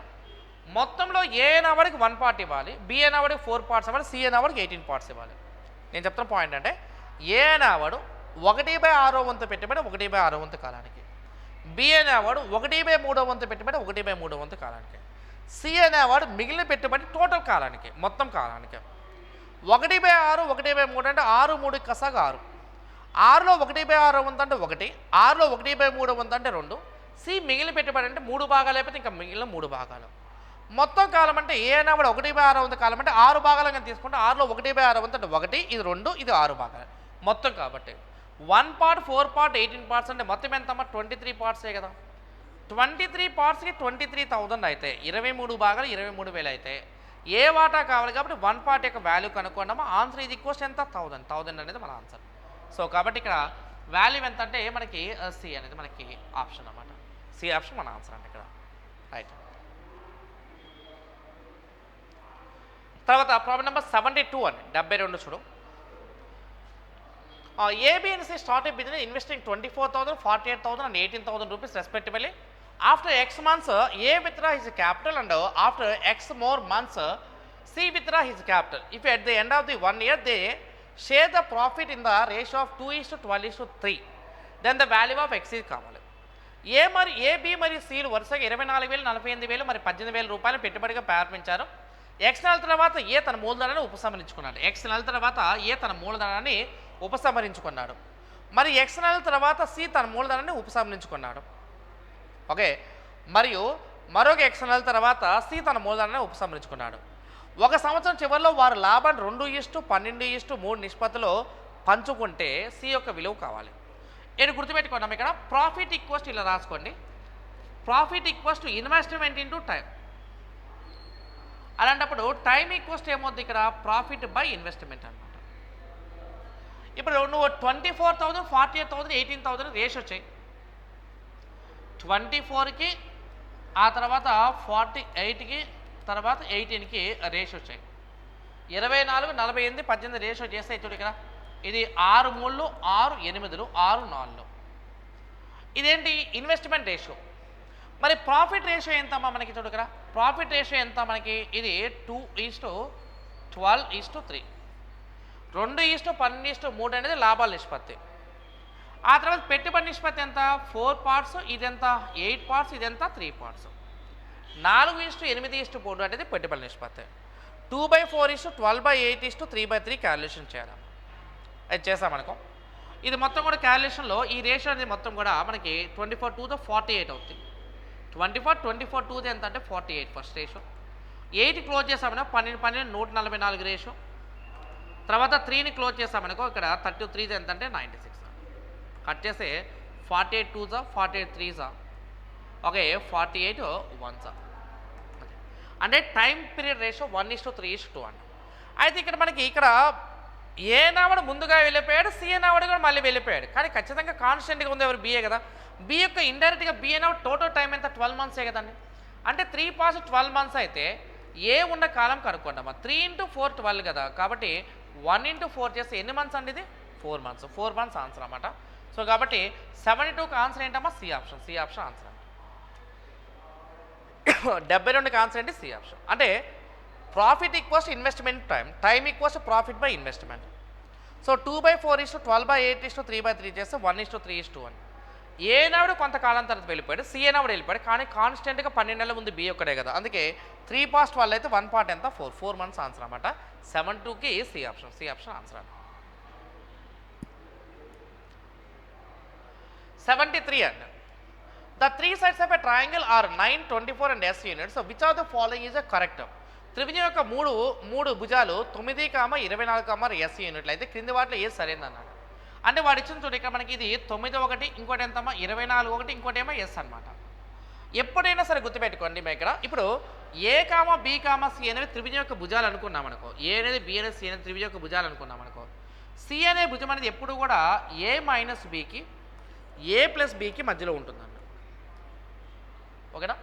మొత్తంలో ఏ అనేవాడికి 1 పార్ట్ ఇవ్వాలి, బి అనేవాడికి 4 పార్ట్స్ ఇవ్వాలి, సి అనేవాడికి 18 పార్ట్స్ ఇవ్వాలి. నేను చెప్తున్న పాయింట్ అంటే ఏ అనేవాడు 1/6 వంతు పెట్టుబడి 1/6 వంతు కాలానికి, బి అనేవాడు 1/3 వంతు పెట్టుబడి 1/3 వంతు కాలానికి, సి అనేవాడు మిగిలిన పెట్టుబడి టోటల్ కాలానికి మొత్తం కాలానికి. 1/6 1/3 అంటే 6 3 కసాగా 6, 6లో 1/6 వంతు అంటే 1, 6లో 1/3 వంతు అంటే 2, సి మిగిలిన పెట్టుబడి అంటే 3 భాగాలు అయిపోతే ఇంకా మిగిలిన 3 భాగాలు. మొత్తం కాలం అంటే ఏ అయినా కూడా 1/6 వంతు కాలం అంటే 6 భాగాలు కానీ తీసుకుంటే 6లో 1/6 వంతు అంటే 1, ఇది 2, ఇది 6 భాగాలు మొత్తం. కాబట్టి 1 పార్ట్ 4 పార్ట్ 18 పార్ట్స్ అంటే మొత్తం ఎంతమ్మా, 23 పార్ట్సే కదా. 23 పార్ట్స్కి 23,000 అయితే 23 భాగాలు 23,000 అయితే ఏ వాటా కావాలి కాబట్టి 1 పార్ట్ యొక్క వాల్యూ కనుక్కోండమ్మా. ఆన్సర్ ఇది క్వశ్చన్ ఎంత, 1000 అనేది మన ఆన్సర్. సో కాబట్టి ఇక్కడ వాల్యూ ఎంత అంటే మనకి సి అనేది మనకి ఆప్షన్ అన్నమాట. సి ఆప్షన్ మన ఆన్సర్ అంటే ఇక్కడ రైట్. తర్వాత ప్రాబ్లం నెంబర్ 72 అండి, 72 చూడు. AB and C started business investing 24,000, 48,000 and 18,000 rupees respectively. After X months, A withdraw his capital and after X more months, C withdraw his capital. If at the end of the 1 year they share the profit in the ratio of 2:12:3, then the value of X is కావాలి. AB మరియు Cలు వరుసగా 24,000, 48,000 మరి 18,000 రూపాయలు పెట్టుబడిగా ప్రారంభించారు. X నెల తర్వాత ఏ తన మూలధనాన్ని ఉపసంహరించుకున్నాడు. మరి ఎక్స్ నెలల తర్వాత సి తన మూలధనాన్ని ఉపసంహరించుకున్నాడు. ఓకే, మరియు మరొక ఎక్స్ నెలల తర్వాత సి తన మూలధనాన్ని ఉపసంహరించుకున్నాడు. ఒక సంవత్సరం చివరిలో వారు లాభాన్ని 2:12:3 నిష్పత్తిలో పంచుకుంటే సి యొక్క విలువ కావాలి. నేను గుర్తుపెట్టుకున్నాం ఇక్కడ ప్రాఫిట్ ఈక్వల్స్ ఇలా రాసుకోండి. Profit equals to investment into time. అలాంటప్పుడు టైం ఈక్వల్స్ ఏమవుతుంది ఇక్కడ ప్రాఫిట్ బై ఇన్వెస్ట్మెంట్ అనమాట. ఇప్పుడు నువ్వు 24,000, 48,000, 18,000 రేషియో చేయి. 24కి ఆ తర్వాత 48కి తర్వాత 18కి రేషియో చేయి. 24, 48, 18 రేషియో చేస్తే చూడు ఇక్కడ ఇది 6 3 6 8 6 4. ఇదేంటి ఇన్వెస్ట్మెంట్ రేషియో. మరి ప్రాఫిట్ రేషియో ఎంతమ్మా మనకి చూడు ఇక్కడ ప్రాఫిట్ రేషియో ఎంత మనకి ఇది 2:12:3. 2:12:3 అనేది లాభాల నిష్పత్తి. ఆ తర్వాత పెట్టుబడి నిష్పత్తి ఎంత 4 పార్ట్స్, ఇదెంత 8 పార్ట్స్, ఇదెంత 3 పార్ట్స్. 4:8:4 అనేది పెట్టుబడి నిష్పత్తి. 2/4:12/8:3/3 క్యాలిక్యులేషన్ చేయాలి. అది చేసామనుకో ఇది మొత్తం కూడా క్యాలిక్యులేషన్లో ఈ రేషియో అనేది మొత్తం కూడా మనకి 24/2 48 అవుతుంది. 24/2 ఎంత అంటే 48 ఫస్ట్ రేషియో. 8 క్లోజ్ చేసామనుకో 12 144 రేషియో. తర్వాత 3ని క్లోజ్ చేసామనుకో ఇక్కడ 33 ఎంత అంటే 96. కట్ చేస్తే 48 2s 48 3s ఓకే 48 1s. అంటే టైం పీరియడ్ రేషియో 1:3:2 అంట. అయితే ఇక్కడ మనకి ఇక్కడ ఏ నావడు ముందుగా వెళ్ళిపోయాడు, సి నావడు కూడా మళ్ళీ వెళ్ళిపోయాడు. కానీ ఖచ్చితంగా కాన్స్టెంట్గా ఉంది ఎవరు బిఏ కదా. బి యొక్క ఇండైరెక్ట్గా బిఏ నావడు టోటల్ టైం ఎంత 12 months కదండి. అంటే 3 పాస్ 12 months అయితే ఏ ఉన్న కాలం కనుక్కోండమ్మా. 3 × 4 12 కదా. కాబట్టి 1 × 4 చేస్తే ఎన్ని మంత్స్ అండి ఇది 4 months. 4 months ఆన్సర్ అన్నమాట. సో కాబట్టి 72కి ఆన్సర్ ఏంటమ్మా C option. C option answer. 72కి ఆన్సర్ ఏంటి సి ఆప్షన్. అంటే profit equals investment time, time equals profit by investment. So 2/4:12/8:3/3 చేస్తే 1:3:1. ఏ నావుడు కొంతకాలం తర్వాత వెళ్ళిపోయాడు, సి నావుడు వెళ్ళిపోయాడు. కానీ కాన్స్టెంట్గా 12 నెలల ముందు బి ఒక్కడే కదా. అందుకే 3/12 అయితే 1 part ఎంత 4 months ఆన్సర్ అనమాట. 72కి C option. C option answer అన్నమాట. 73 and the three sides of a triangle are 9, 24 and s units. So which of the following is a correct? త్రిభుజం యొక్క మూడు భుజాలు 9, 24, s యూనిట్లు అయితే క్రింది వాటిలో ఏ సరైనది అన్నాడు. అంటే వాడు ఇచ్చిన చూడు ఇక్కడ మనకి ఇది 9 ఒకటి, ఇంకోటి ఎంతమ్మా 24 ఒకటి, ఇంకోటి ఏమో ఎస్ అనమాట. ఎప్పుడైనా సరే గుర్తుపెట్టుకోండి మేము ఇక్కడ ఇప్పుడు ఏ కామ బి కామ సి అనేవి త్రిభుజం యొక్క భుజాలు అనుకున్నాం అనుకో. ఏ అనేది బి అనేది సి అనేది త్రిభుజం యొక్క భుజాలు అనుకున్నాం అనుకో. సి అనే భుజం అనేది ఎప్పుడు కూడా ఏ మైనస్ బికి ఏ ప్లస్ బికి మధ్యలో ఉంటుందండి. ఓకేనా.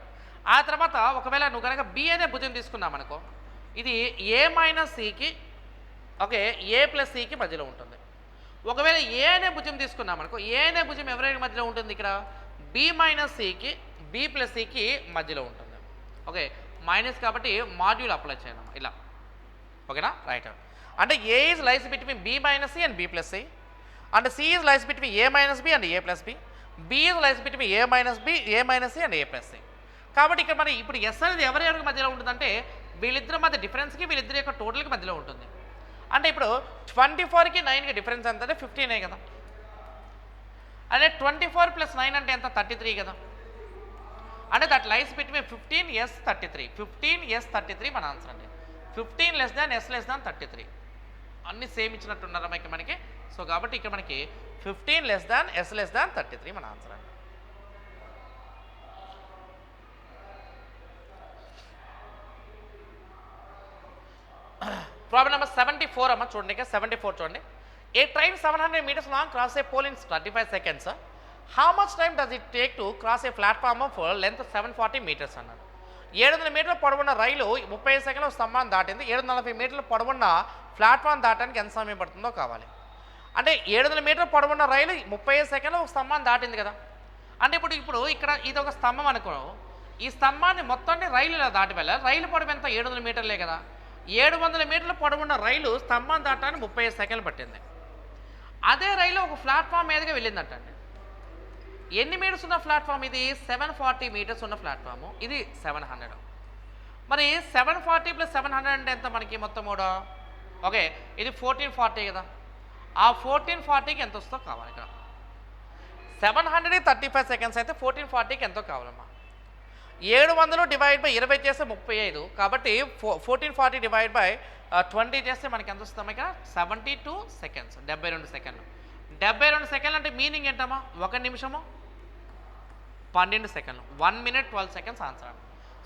ఆ తర్వాత ఒకవేళ నువ్వు కనుక బి అనే భుజం తీసుకున్నాం అనుకో ఇది ఏ మైనస్ సికి ఓకే ఏ ప్లస్ సికి మధ్యలో ఉంటుంది. ఒకవేళ ఏ అనే భుజం తీసుకున్నాం అనుకో ఏ అనే భుజం ఎవరైనా మధ్యలో ఉంటుంది ఇక్కడ బి మైనస్ సికి బి ప్లస్ సికి మధ్యలో ఉంటుంది. ఓకే మైనస్ కాబట్టి మాడ్యూల్ అప్లై చేయడం ఇలా. ఓకేనా రైట్. అంటే A is lies between B minus C and B plus C and C is lies between A minus B and A plus B. B is lies between A minus B A minus C and A plus C. కాబట్టి ఇక్కడ మరి ఇప్పుడు yes అనేది ఎవరి మధ్యలో ఉంటుందంటే వీళ్ళిద్దరి మధ్య డిఫరెన్స్కి వీళ్ళిద్దరి యొక్క టోటల్కి మధ్యలో ఉంటుంది. అంటే ఇప్పుడు 24కి 9కి డిఫరెన్స్ ఎంత అంటే 15 కదా. అదే 24 + 9 అంటే ఎంత 33 కదా. అంటే that lies between 15s33. 15s33 మన ఆన్సర్ అండి. 15 less than s less than 33 అన్ని సేమ్ ఇచ్చినట్టున్నారా మనకి. సో కాబట్టి ఇక్కడ మనకి 15 less than s less than 33 మన ఆన్సర్ అండి. ప్రాబ్లం నెంబర్ 74 అమ్మ చూడండి. 74 చూడండి. ఏ train 700 meters long cross a pole in 35 seconds. How much time does it take to cross a platform of length 740 meters అన్నాడు. 700 మీటర్ల పొడవున్న రైలు 30 సెకండ్ల స్తంభాన్ని దాటింది. 740 మీటర్ల పొడవున్న ప్లాట్ఫామ్ దాటానికి ఎంత సమయం పడుతుందో కావాలి. అంటే 700 మీటర్ల పొడవున్న రైలు 30 సెకండ్ల స్తంభాన్ని దాటింది కదా. అంటే ఇప్పుడు ఇక్కడ ఇది ఒక స్తంభం అనుకో. ఈ స్తంభాన్ని మొత్తాన్ని రైలు ఇలా దాటి వెళ్ళాలి. రైలు పొడవు ఎంత 700 మీటర్లే కదా. 700 మీటర్ల పొడవున్న రైలు స్తంభం దాటానికి 30 సెకండ్లు పట్టింది. అదే రైలు ఒక ప్లాట్ఫామ్ మీదుగా వెళ్ళిందంటండి. ఎన్ని మీటర్స్ ఉన్న ప్లాట్ఫామ్ ఇది 740 మీటర్స్ ఉన్న ప్లాట్ఫాము. ఇది 700. మరి 740 + 700 అంటే ఎంత మనకి మొత్తం కూడా ఓకే ఇది 1440 కదా. ఆ 1440కి ఎంత వస్తుందో కావాలి ఇక్కడ. 735 సెకండ్స్ అయితే 1440కి ఎంతో కావాలమ్మా. 700 డివైడ్ బై 20 చేస్తే 35, కాబట్టి 1440 డివైడ్ బై 20 చేస్తే మనకి ఎంత వస్తుందమ్మా ఇక్కడ 72 సెకండ్స్, 72 సెకండ్లు. 72 సెకండ్లు అంటే మీనింగ్ ఏంటమ్మా, 1 నిమిషము 12 సెకండ్లు, 1 minute 12 seconds ఆన్సర్.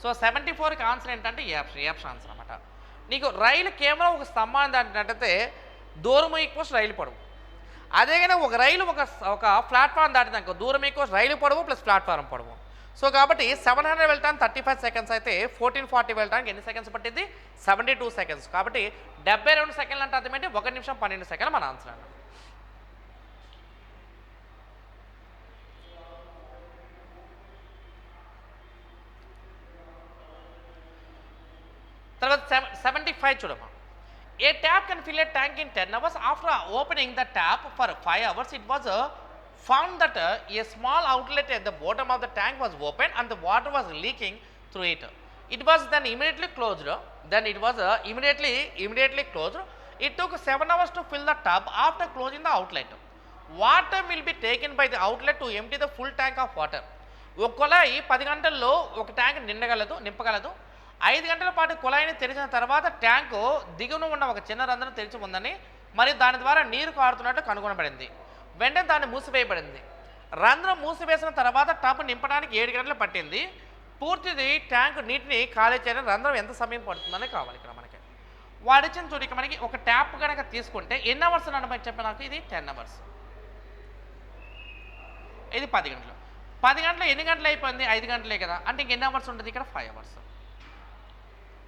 సో 74కి ఆన్సర్ ఏంటంటే ఏ ఆప్షన్ ఆన్సర్ అనమాట. నీకు రైలు కేవలం ఒక స్తంభాన్ని దాటినట్టయితే దూరం ఈక్వల్స్ రైలు పొడవు. అదే కానీ ఒక రైలు ఒక ప్లాట్ఫామ్ దాటినాక దూరం ఈక్వల్స్ రైలు పొడవు ప్లస్ ప్లాట్ఫారం పొడవు. సో కాబట్టి 700 వెళ్ళటానికి 35 సెకండ్స్ అయితే 1440 వెళ్ళడానికి ఎన్ని సెకండ్స్ పట్టింది, 72 సెకండ్స్. కాబట్టి 72 సెకండ్లు అంటే అర్థమేంటి, 1 నిమిషం 12 సెకండ్లు మన ఆన్సర్ అన్న. తర్వాత 75 చూడమ్మా. A tap can fill a tank in 10 hours. After opening the tap for 5 hours, it was found that a small outlet at the bottom of the tank was open and the water was leaking through it. It was then immediately closed. Immediately closed. It took 7 hours to fill the tub after closing the outlet. What time will be taken by the outlet to empty the full tank of water? ఒక కొలాయి 10 గంటల్లో ఒక tank నింపగలదు. 5 గంటల పాటు కుళాయిని తెరిచిన తర్వాత tank దిగువన ఉన్న ఒక చిన్న రంధ్రం తెరిచి ఉందని మరియు దాని ద్వారా నీరు కారుతున్నట్టు కనుగొనబడింది. వెంటనే దాన్ని మూసివేయబడింది. రంధ్రం మూసివేసిన తర్వాత టబ్ నింపడానికి 7 గంటలు పట్టింది. పూర్తిది ట్యాంకు నీటిని ఖాళీ చేయడానికి రంధ్రం ఎంత సమయం పడుతుందని కావాలి ఇక్కడ మనకి. వాడిచ్చిన చూడికి మనకి ఒక ట్యాప్ కనుక తీసుకుంటే ఎన్ని అవర్స్ అని చెప్పి నాకు ఇది 10 అవర్స్, ఇది 10 గంటలు. 10 గంటలు ఎన్ని గంటలు అయిపోయింది, 5 గంటలే కదా, అంటే ఇంకెన్ని అవర్స్ ఉంటుంది ఇక్కడ 5 అవర్స్.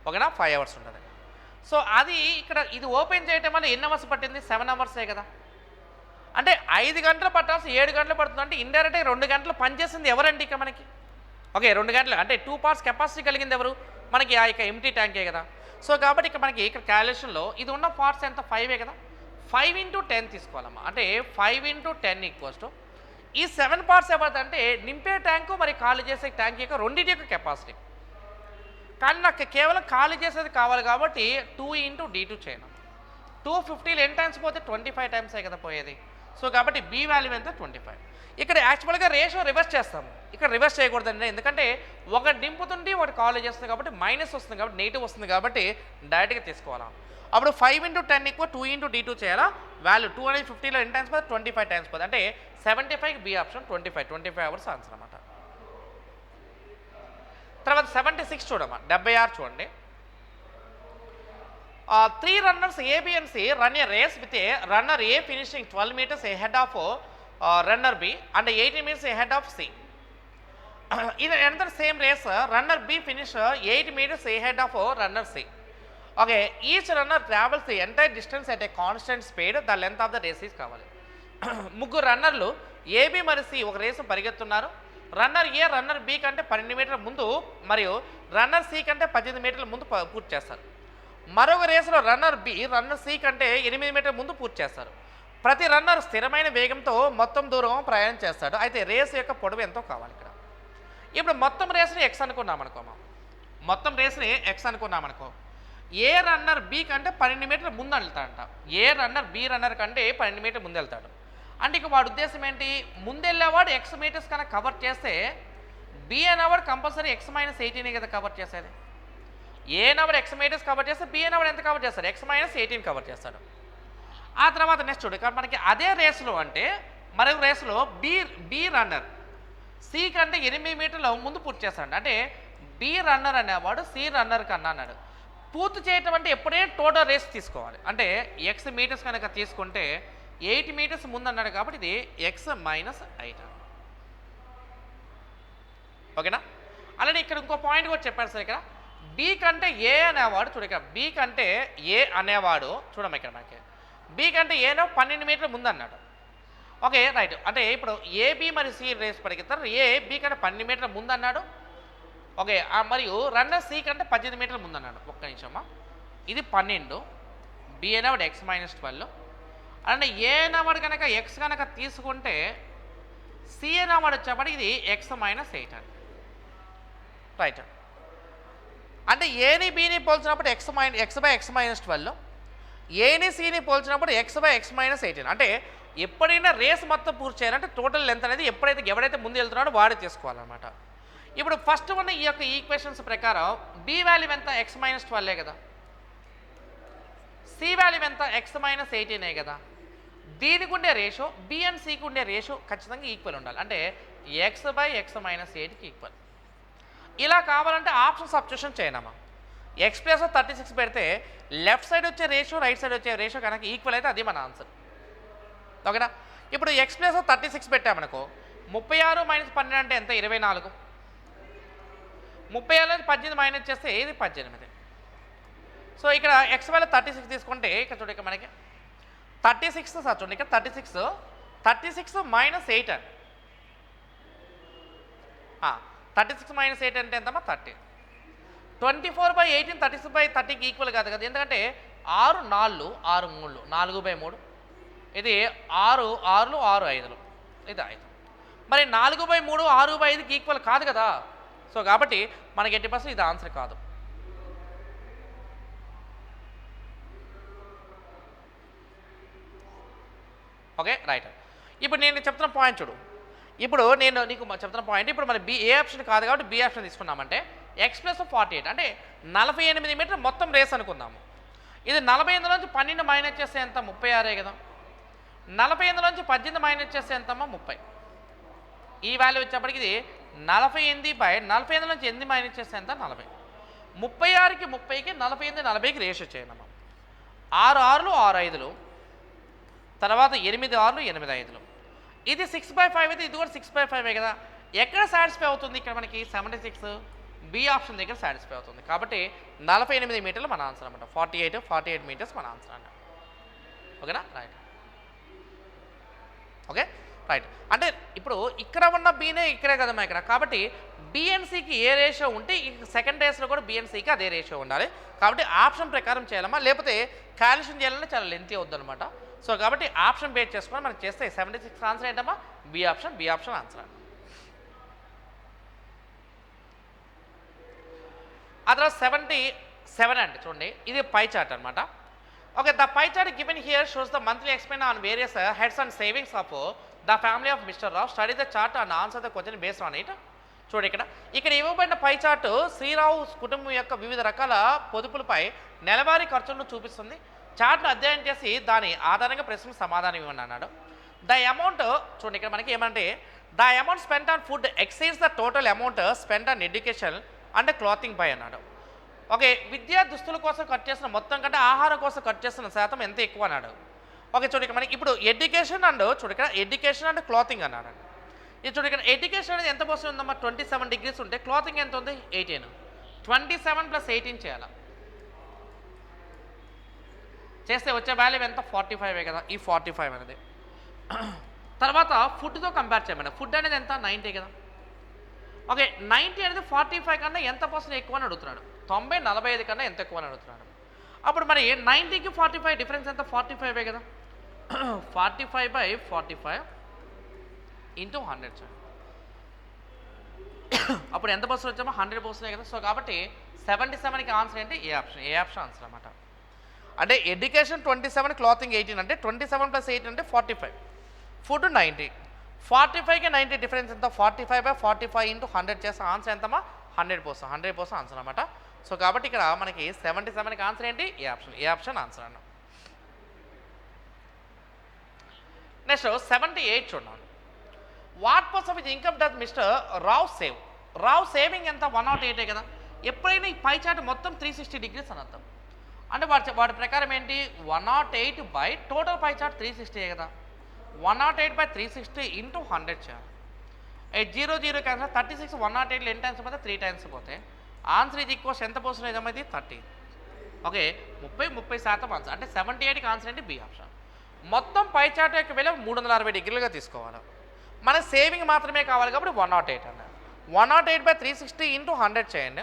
ఓకేనా, 5 అవర్స్ ఉంటుంది. సో అది ఇక్కడ ఇది ఓపెన్ చేయటం వల్ల ఎన్ని అవర్స్ పట్టింది, 7 అవర్సే కదా. అంటే 5 గంటలు పట్టాల్సి 7 గంటలు పడుతుంది. అంటే ఇండైరెక్ట్గా 2 గంటలు పనిచేసింది ఎవరండి ఇక మనకి. ఓకే, 2 గంటలు అంటే 2 parts కెపాసిటీ కలిగింది ఎవరు మనకి, ఆ ఇక ఎంటీ ట్యాంకే కదా. సో కాబట్టి ఇక్కడ మనకి ఇక్కడ క్యాలిక్యులేషన్లో ఇది ఉన్న పార్ట్స్ ఎంత 5ఏ కదా. 5 into 10 తీసుకోవాలమ్మా. అంటే 5 into 10 ఈక్వల్స్ టు ఈ 7 parts ఎవరిదంటే నింపే ట్యాంకు మరి ఖాళీ చేసే ట్యాంక్ యొక్క రెండింటి యొక్క కెపాసిటీ. కానీ నాకు కేవలం ఖాళీ చేసేది కావాలి కాబట్టి 2 into d2 చేయను. 250 ఎన్ని టైమ్స్ పోతే 25 టైమ్సే కదా పోయేది. సో కాబట్టి బి వాల్యూ ఎంత 25. ఇక్కడ యాక్చువల్గా రేషియో రివర్స్ చేస్తాము, ఇక్కడ రివర్స్ చేయకూడదండి. ఎందుకంటే ఒకటి నింపుతుంటే ఒకటి ఖాళీ చేస్తుంది కాబట్టి మైనస్ వస్తుంది కాబట్టి నెగిటివ్ వస్తుంది కాబట్టి డైరెక్ట్గా తీసుకోవాలా. అప్పుడు 5 into 10 ఈక్వల్ 2 into d2 చేయాలా. వాల్యూ 2 అనేది 50లో ఎన్ని టైమ్స్ పోతే 25 టైమ్స్ పోతే అంటే 75 బి ఆప్షన్ 25 అవర్స్ ఆన్సర్ అన్నమాట. తర్వాత 76 చూడమ్మా, 76 చూడండి. 3 runners A, B and C run a race with a runner A finishing 12 meters ahead of runner B and 18 meters ahead of C. In another same race, runner B finish 8 meters ahead of runner C. Okay, each runner travels the entire distance at a constant speed. The length of the race is కావాలి. ముగ్గురు రన్నర్లు AB మరియు C ఒక race పరిగెత్తున్నారు. Runner ఏ runner B కంటే 12 మీటర్ల ముందు మరియు runner C కంటే 18 మీటర్ల ముందు పూర్తి చేస్తారు. మరొక రేసులో రన్నర్ బి రన్నర్ సి కంటే 8 మీటర్ల ముందు పూర్తి చేస్తారు. ప్రతి రన్నర్ స్థిరమైన వేగంతో మొత్తం దూరం ప్రయాణం చేస్తాడు. అయితే రేసు యొక్క పొడవు ఎంతో కావాలి ఇక్కడ. ఇప్పుడు మొత్తం రేసుని ఎక్స్ అనుకున్నామనుకో, మొత్తం రేసుని ఎక్స్ అనుకున్నామనుకో, ఏ రన్నర్ బి కంటే 12 మీటర్ల ముందు వెళ్తాడంట. ఏ రన్నర్ బి రన్నర్ కంటే 12 మీటర్ల ముందు వెళ్తాడు. అంటే ఇక వాడి ఉద్దేశం ఏంటి, ముందెళ్ళేవాడు ఎక్స్ మీటర్స్ కన్నా కవర్ చేస్తే బి అనేవాడు కంపల్సరీ ఎక్స్ మైనస్ 18 కదా కవర్ చేసేది. ఏ నెంబర్ ఎక్స్ మీటర్స్ కవర్ చేస్తే బి అనేవాడు ఎంత కవర్ చేస్తాడు, ఎక్స్ మైనస్ 18 కవర్ చేస్తాడు. ఆ తర్వాత నెక్స్ట్ చూడు, ఇక్కడ మనకి అదే రేసులో అంటే మరొక రేసులో బి రన్నర్ సి కంటే 8 మీటర్ల ముందు పూర్తి చేస్తాడు. అంటే బి రన్నర్ అనేవాడు సి రన్నర్ కన్నా అన్నాడు. పూర్తి చేయటం అంటే ఎప్పుడే టోటల్ రేస్ తీసుకోవాలి. అంటే ఎక్స్ మీటర్స్ కనుక తీసుకుంటే 8 మీటర్స్ ముందు అన్నాడు కాబట్టి ఇది ఎక్స్ మైనస్ 8. ఓకేనా. అలానే ఇక్కడ ఇంకో పాయింట్ కూడా చెప్పారు సార్. ఇక్కడ బి కంటే ఏ అనేవాడు చూడ, ఇక్కడ బి కంటే ఏ అనేవాడు చూడమ్మ, ఇక్కడ మనకి బి కంటే ఏనో 12 మీటర్ల ముందు అన్నాడు. Okay right. అంటే ఇప్పుడు ఏబి మరియు సి రేస్ పరిగెత్తారు. ఏ బి కంటే 12 మీటర్ల ముందు అన్నాడు. ఓకే, మరియు రన్నర్ సి కంటే 18 మీటర్ల ముందు అన్నాడు. ఒక్క నిమిషమ్మా, ఇది 12, బి అనేవాడు ఎక్స్ మైనస్ 12. అంటే ఏ అనేవాడు కనుక ఎక్స్ కనుక తీసుకుంటే సి అనేవాడు వచ్చేప్పటికి ఇది ఎక్స్ మైనస్ 8 అండి. రైట్. అంటే ఏని బిని పోల్చినప్పుడు ఎక్స్ బై ఎక్స్ మైనస్ 12, ఏని సిని పోల్చినప్పుడు x/x-18 అంటే ఎప్పుడైనా రేస్ మొత్తం పూర్తి చేయాలంటే టోటల్ లెంత్ అనేది ఎవడైతే ముందు వెళ్తున్నాడో వాడే తీసుకోవాలన్నమాట. ఇప్పుడు ఫస్ట్ ఉన్న ఈ యొక్క ఈక్వేషన్స్ ప్రకారం బి వాల్యూ ఎంత x-12 కదా, సి వాల్యూ ఎంత x-18 కదా. దీనికి ఉండే రేషియో బి అండ్ సికి ఉండే రేషియో ఖచ్చితంగా ఈక్వల్ ఉండాలి, అంటే x/x-8కి ఈక్వల్. ఇలా కావాలంటే ఆప్షన్ సబ్స్టిట్యూషన్ చేయనమ్మా. x ప్లస్ 36 పెడితే లెఫ్ట్ సైడ్ వచ్చే రేషియో రైట్ సైడ్ వచ్చే రేషియో కనుక ఈక్వల్ అయితే అది మన ఆన్సర్, ఓకేనా. ఇప్పుడు x ప్లస్ 36 పెట్టామనుకో 36 - 12 అంటే ఎంత 24, 37 18 మైనస్ చేస్తే ఏది 18. సో ఇక్కడ x వాల్యూ 36 తీసుకుంటే ఇక్కడ చూడండి, ఇక్కడ మనకి 36 సార్ చూడండి, ఇక్కడ 36 -8 36 - 8 అంటే ఎంతమ్మా 30. 24/18 36/30కి ఈక్వల్ కాదు కదా, ఎందుకంటే 6 4 6 3 4/3, ఇది 6 6 6 5 ఇది 5. మరి 4/3 6/5కి ఈక్వల్ కాదు కదా. సో కాబట్టి మనకి 80% ఇది ఆన్సర్ కాదు. Okay right. ఇప్పుడు నేను చెప్తున్న పాయింట్ చూడు, ఇప్పుడు నేను నీకు చెప్తున్న పాయింట్, ఇప్పుడు మన ఏ ఆప్షన్ కాదు కాబట్టి బి ఆప్షన్ తీసుకున్నామంటే x ప్లస్ 48 అంటే 48 మీటర్ మొత్తం రేస్ అనుకుందాము. ఇది 48 నుంచి 12 మైనస్ చేస్తే ఎంత 36 కదా, 48 నుంచి 18 మైనస్ చేస్తే ఎంతమ్మా 30. ఈ వాల్యూ వచ్చేప్పటికి ఇది 48/48 నుంచి 8 మైనస్ చేస్తే ఎంత 40. 36కి 30కి 48 40కి రేషియో చేయండి. 6 6 6 5 తర్వాత 8 6 8 5. ఇది 6/5 అయితే ఇది కూడా 6/5 కదా. ఎక్కడ సాటిస్ఫై అవుతుంది ఇక్కడ మనకి 76 బి ఆప్షన్ దగ్గర సాటిస్ఫై అవుతుంది. కాబట్టి 48 మీటర్లు మన ఆన్సర్ అనమాట. 48 మీటర్స్ మన ఆన్సర్ అన్నమాట. ఓకేనా రైట్. Okay right. అంటే ఇప్పుడు ఇక్కడ ఉన్న బీనే ఇక్కడే కదమ్మా ఇక్కడ, కాబట్టి బిఎన్సికి ఏ రేషియో ఉంటే సెకండ్ రేస్లో కూడా బిఎన్సికి అదే రేషియో ఉండాలి. కాబట్టి ఆప్షన్ ప్రకారం చేయాలమ్మా, లేకపోతే క్యాల్కులేషన్ చేయాలంటే చాలా లెంతీ అవుద్ది అనమాట. సో కాబట్టి ఆప్షన్ బేస్ చేసుకొని మనకి చేస్తే 76 ఆన్సర్ ఏంటమ్మా బి ఆప్షన్ ఆన్సర్. ఆ తర్వాత 77 అంటే చూడండి, ఇది పై చార్ట్ అనమాట. Okay, the pie chart given here shows the monthly expend on various heads and savings of the family of mister Rao. Study the chart and answer the question based on it. చూడండి ఇక్కడ ఇవ్వబడిన pie chart Sri Rao కుటుంబం యొక్క వివిధ రకాల పొదుపులపై నెలవారీ ఖర్చులను చూపిస్తుంది. చార్ట్ను అధ్యయనం చేసి దాని ఆధారంగా ప్రశ్నకు సమాధానం ఇవ్వండి అన్నాడు. ద అమౌంట్ చూడండి ఇక్కడ మనకి ఏమంటే the amount spent on food exceeds the total amount spent on education and clothing by అన్నాడు. ఓకే, విద్యా దుస్తుల కోసం ఖర్చు చేసిన మొత్తం కంటే ఆహారం కోసం ఖర్చు చేస్తున్న శాతం ఎంత ఎక్కువ అన్నాడు. ఓకే చూడండి మనకి ఇప్పుడు ఎడ్యుకేషన్ అండ్ చూడండి ఇక్కడ ఎడ్యుకేషన్ అండ్ క్లాతింగ్ అన్నాడు. ఇది చూడండి ఇక్కడ ఎడ్యుకేషన్ అనేది ఎంత పర్సెంట్ ఉందమ్మా 27 డిగ్రీస్ ఉంటే క్లాతింగ్ ఎంత ఉంది 18. 27 + 18 చేయాలి, చేస్తే వచ్చే వాల్యూ ఎంత 45 కదా. ఈ 45 అనేది తర్వాత ఫుడ్తో కంపేర్ చేయమని, ఫుడ్ అనేది ఎంత 90 కదా. ఓకే 90 అనేది 45 కన్నా ఎంత పర్సెంట్ ఎక్కువ అని అడుగుతున్నాడు. 90 45 కన్నా ఎంత ఎక్కువ అని అడుగుతున్నాడు. అప్పుడు మరి 90కి 45 డిఫరెన్స్ ఎంత 45 కదా. 45/45 × 100 అప్పుడు ఎంత పర్సెంట్ వచ్చామో 100% కదా. సో కాబట్టి 77కి ఆన్సర్ ఏంటి ఏ ఆప్షన్ ఆన్సర్ అన్నమాట. అంటే ఎడ్యుకేషన్ 27, క్లాతింగ్ 18 అంటే 27 + 18 అంటే 45, ఫుడ్ 90, 45కి 90 డిఫరెన్స్ ఎంత 45/45 × 100 చేస్తే ఆన్సర్ ఎంతమ్మా 100% ఆన్సర్ అన్నమాట. సో కాబట్టి ఇక్కడ మనకి 77కి ఆన్సర్ ఏంటి ఏ ఆప్షన్ ఆన్సర్ అన్న. నెక్స్ట్ 78 చూడండి. What percent of income does mister Rao saving ఎంత 108 కదా. ఎప్పుడైనా ఈ పై చార్ట్ మొత్తం 360 డిగ్రీస్ అని అర్థం. అంటే వాడి ప్రకారం ఏంటి 108 బై టోటల్ పై చార్ట్ 360 కదా. 108/360 × 100 చేయాలి. 0 0 క్యాన్సర్ 36 108 ఎన్ని టైమ్స్ పోతే 3 టైమ్స్ పోతే ఆన్సర్ ఇది ఈక్వల్స్ ఎంత పర్సెంటేజ్ అమ్మా ఇది 30. Okay 30% answer. అంటే 78కి ఆన్సర్ ఏంటి బి ఆప్షన్. మొత్తం పై చార్ట్ యొక్క విలువ 360 డిగ్రీలుగా తీసుకోవాలి. మన సేవింగ్ మాత్రమే కావాలి కాబట్టి 108 అన్నారు. 108/360 × 100 చేయండి.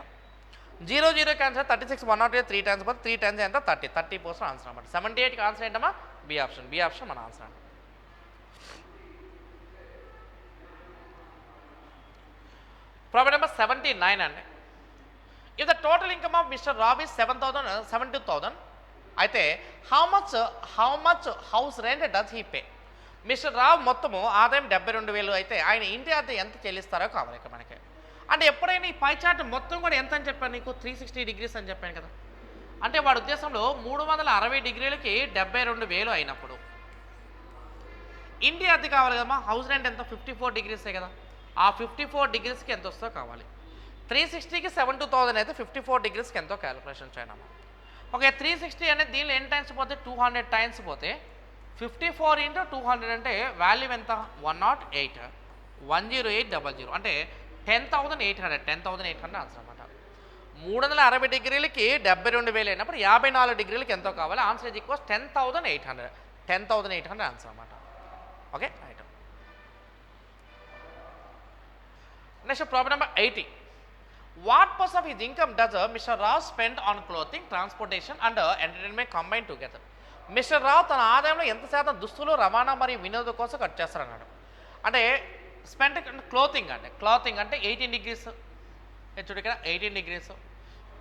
0 0 క్యాన్సర్ 36 108 3 టైమ్స్ పోతే 3 టైమ్స్ ఎంత 30% ఆన్సర్ అన్నమాట. 78కి ఆన్సర్ ఏంటమ్మా బి ఆప్షన్ మన ఆన్సర్ అండి. ప్రాబ్లం నెంబర్ 79 అండి. If the total income of mister Rao is 72,000 అయితే how much house rent does he pay? Mister Rao మొత్తము ఆదాయం 72,000 అయితే ఆయన ఇంటి అద్దె ఎంత చెల్లిస్తారో కావాలి ఇక్కడ మనకి. అంటే ఎప్పుడైనా ఈ పై చార్ట్ మొత్తం కూడా ఎంత అని చెప్పాను నీకు? 360 డిగ్రీస్ అని చెప్పాను కదా. అంటే వాడి ఉద్దేశంలో 360 డిగ్రీలకి 72,000 అయినప్పుడు ఇంటి అద్దె కావాలి కదమ్మా. హౌస్ రెంట్ ఎంత? 54 డిగ్రీసే కదా. ఆ 54 డిగ్రీస్కి ఎంత వస్తుందో కావాలి. 360కి 72,000 అయితే 54 డిగ్రీస్కి ఎంతో క్యాలిక్యులేషన్ చేయనమ్మా. ఓకే, 360 అనేది దీనిలో ఎన్ని టైమ్స్ పోతే 200 టైమ్స్ పోతే 54 ఇంటూ 200 అంటే వాల్యూ ఎంత? 108 10800 అంటే 10,800 10,800 ఆన్సర్ అనమాట. 360 డిగ్రీలకి 72,000 అయినప్పుడు 54 డిగ్రీలకి ఎంతో కావాలి? ఆన్సర్ ఈజ్ ఈక్వల్స్ 10,800 10,800 ఆన్సర్ అనమాట. Okay right. Next problem number 80. What person of his income does mister Rao spend on clothing, transportation and entertainment combine together? Mister Rao తన ఆదాయంలో ఎంత శాతం దుస్తులు, రవాణా మరియు వినోదం కోసం ఖర్చు చేస్తారన్నాడు. అంటే స్పెండ్ క్లోతింగ్ అంటే 18 డిగ్రీస్. చూడు ఇక్కడ 18 డిగ్రీస్.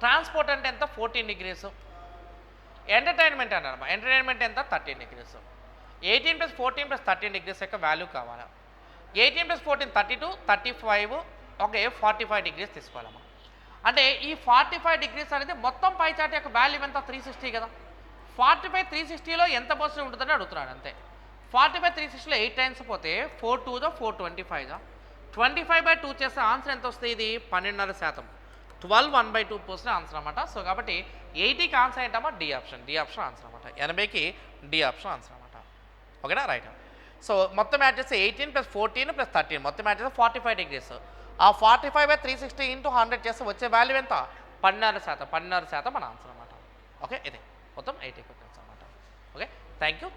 ట్రాన్స్పోర్ట్ అంటే ఎంత? 14 డిగ్రీస్. ఎంటర్టైన్మెంట్ అన్నారమ్మా. ఎంటర్టైన్మెంట్ ఎంత? 13 డిగ్రీస్. 18 + 14 + 13 డిగ్రీస్ యొక్క వాల్యూ కావాలా? 18 + 14 32 35 ఓకే 45 డిగ్రీస్ తీసుకోవాలమ్మా. అంటే ఈ 45 డిగ్రీస్ అనేది మొత్తం పై చార్ట్ యొక్క వాల్యూ ఎంత? 360 కదా. 45 360లో ఎంత పర్సెంట్ ఉంటుందని అడుగుతున్నాడు అంతే. 45 360లో 8 టైమ్స్ పోతే 4 2 425 25/2 చేస్తే ఆన్సర్ ఎంత వస్తుంది? ఇది 12.5%. 12 1/2% ఆన్సర్ అనమాట. సో కాబట్టి 80కి ఆన్సర్ ఏంటమ్మా? డి ఆప్షన్ ఆన్సర్ అనమాట. 80కి డి ఆప్షన్ ఆన్సర్ అనమాట. ఓకేనా రైట్. సో మొత్తం యాడ్ చేస్తే 18 + 14 + 13 మొత్తం యాడ్ చేస్తే 45 డిగ్రీస్. ఆ 45/360 ఇంటూ 100 చేస్తే వచ్చే వాల్యూ ఎంత? 12% మన ఆన్సర్ అనమాట. ఓకే ఇది మొత్తం 80 క్వశ్చన్స్ అనమాట. Okay thank you.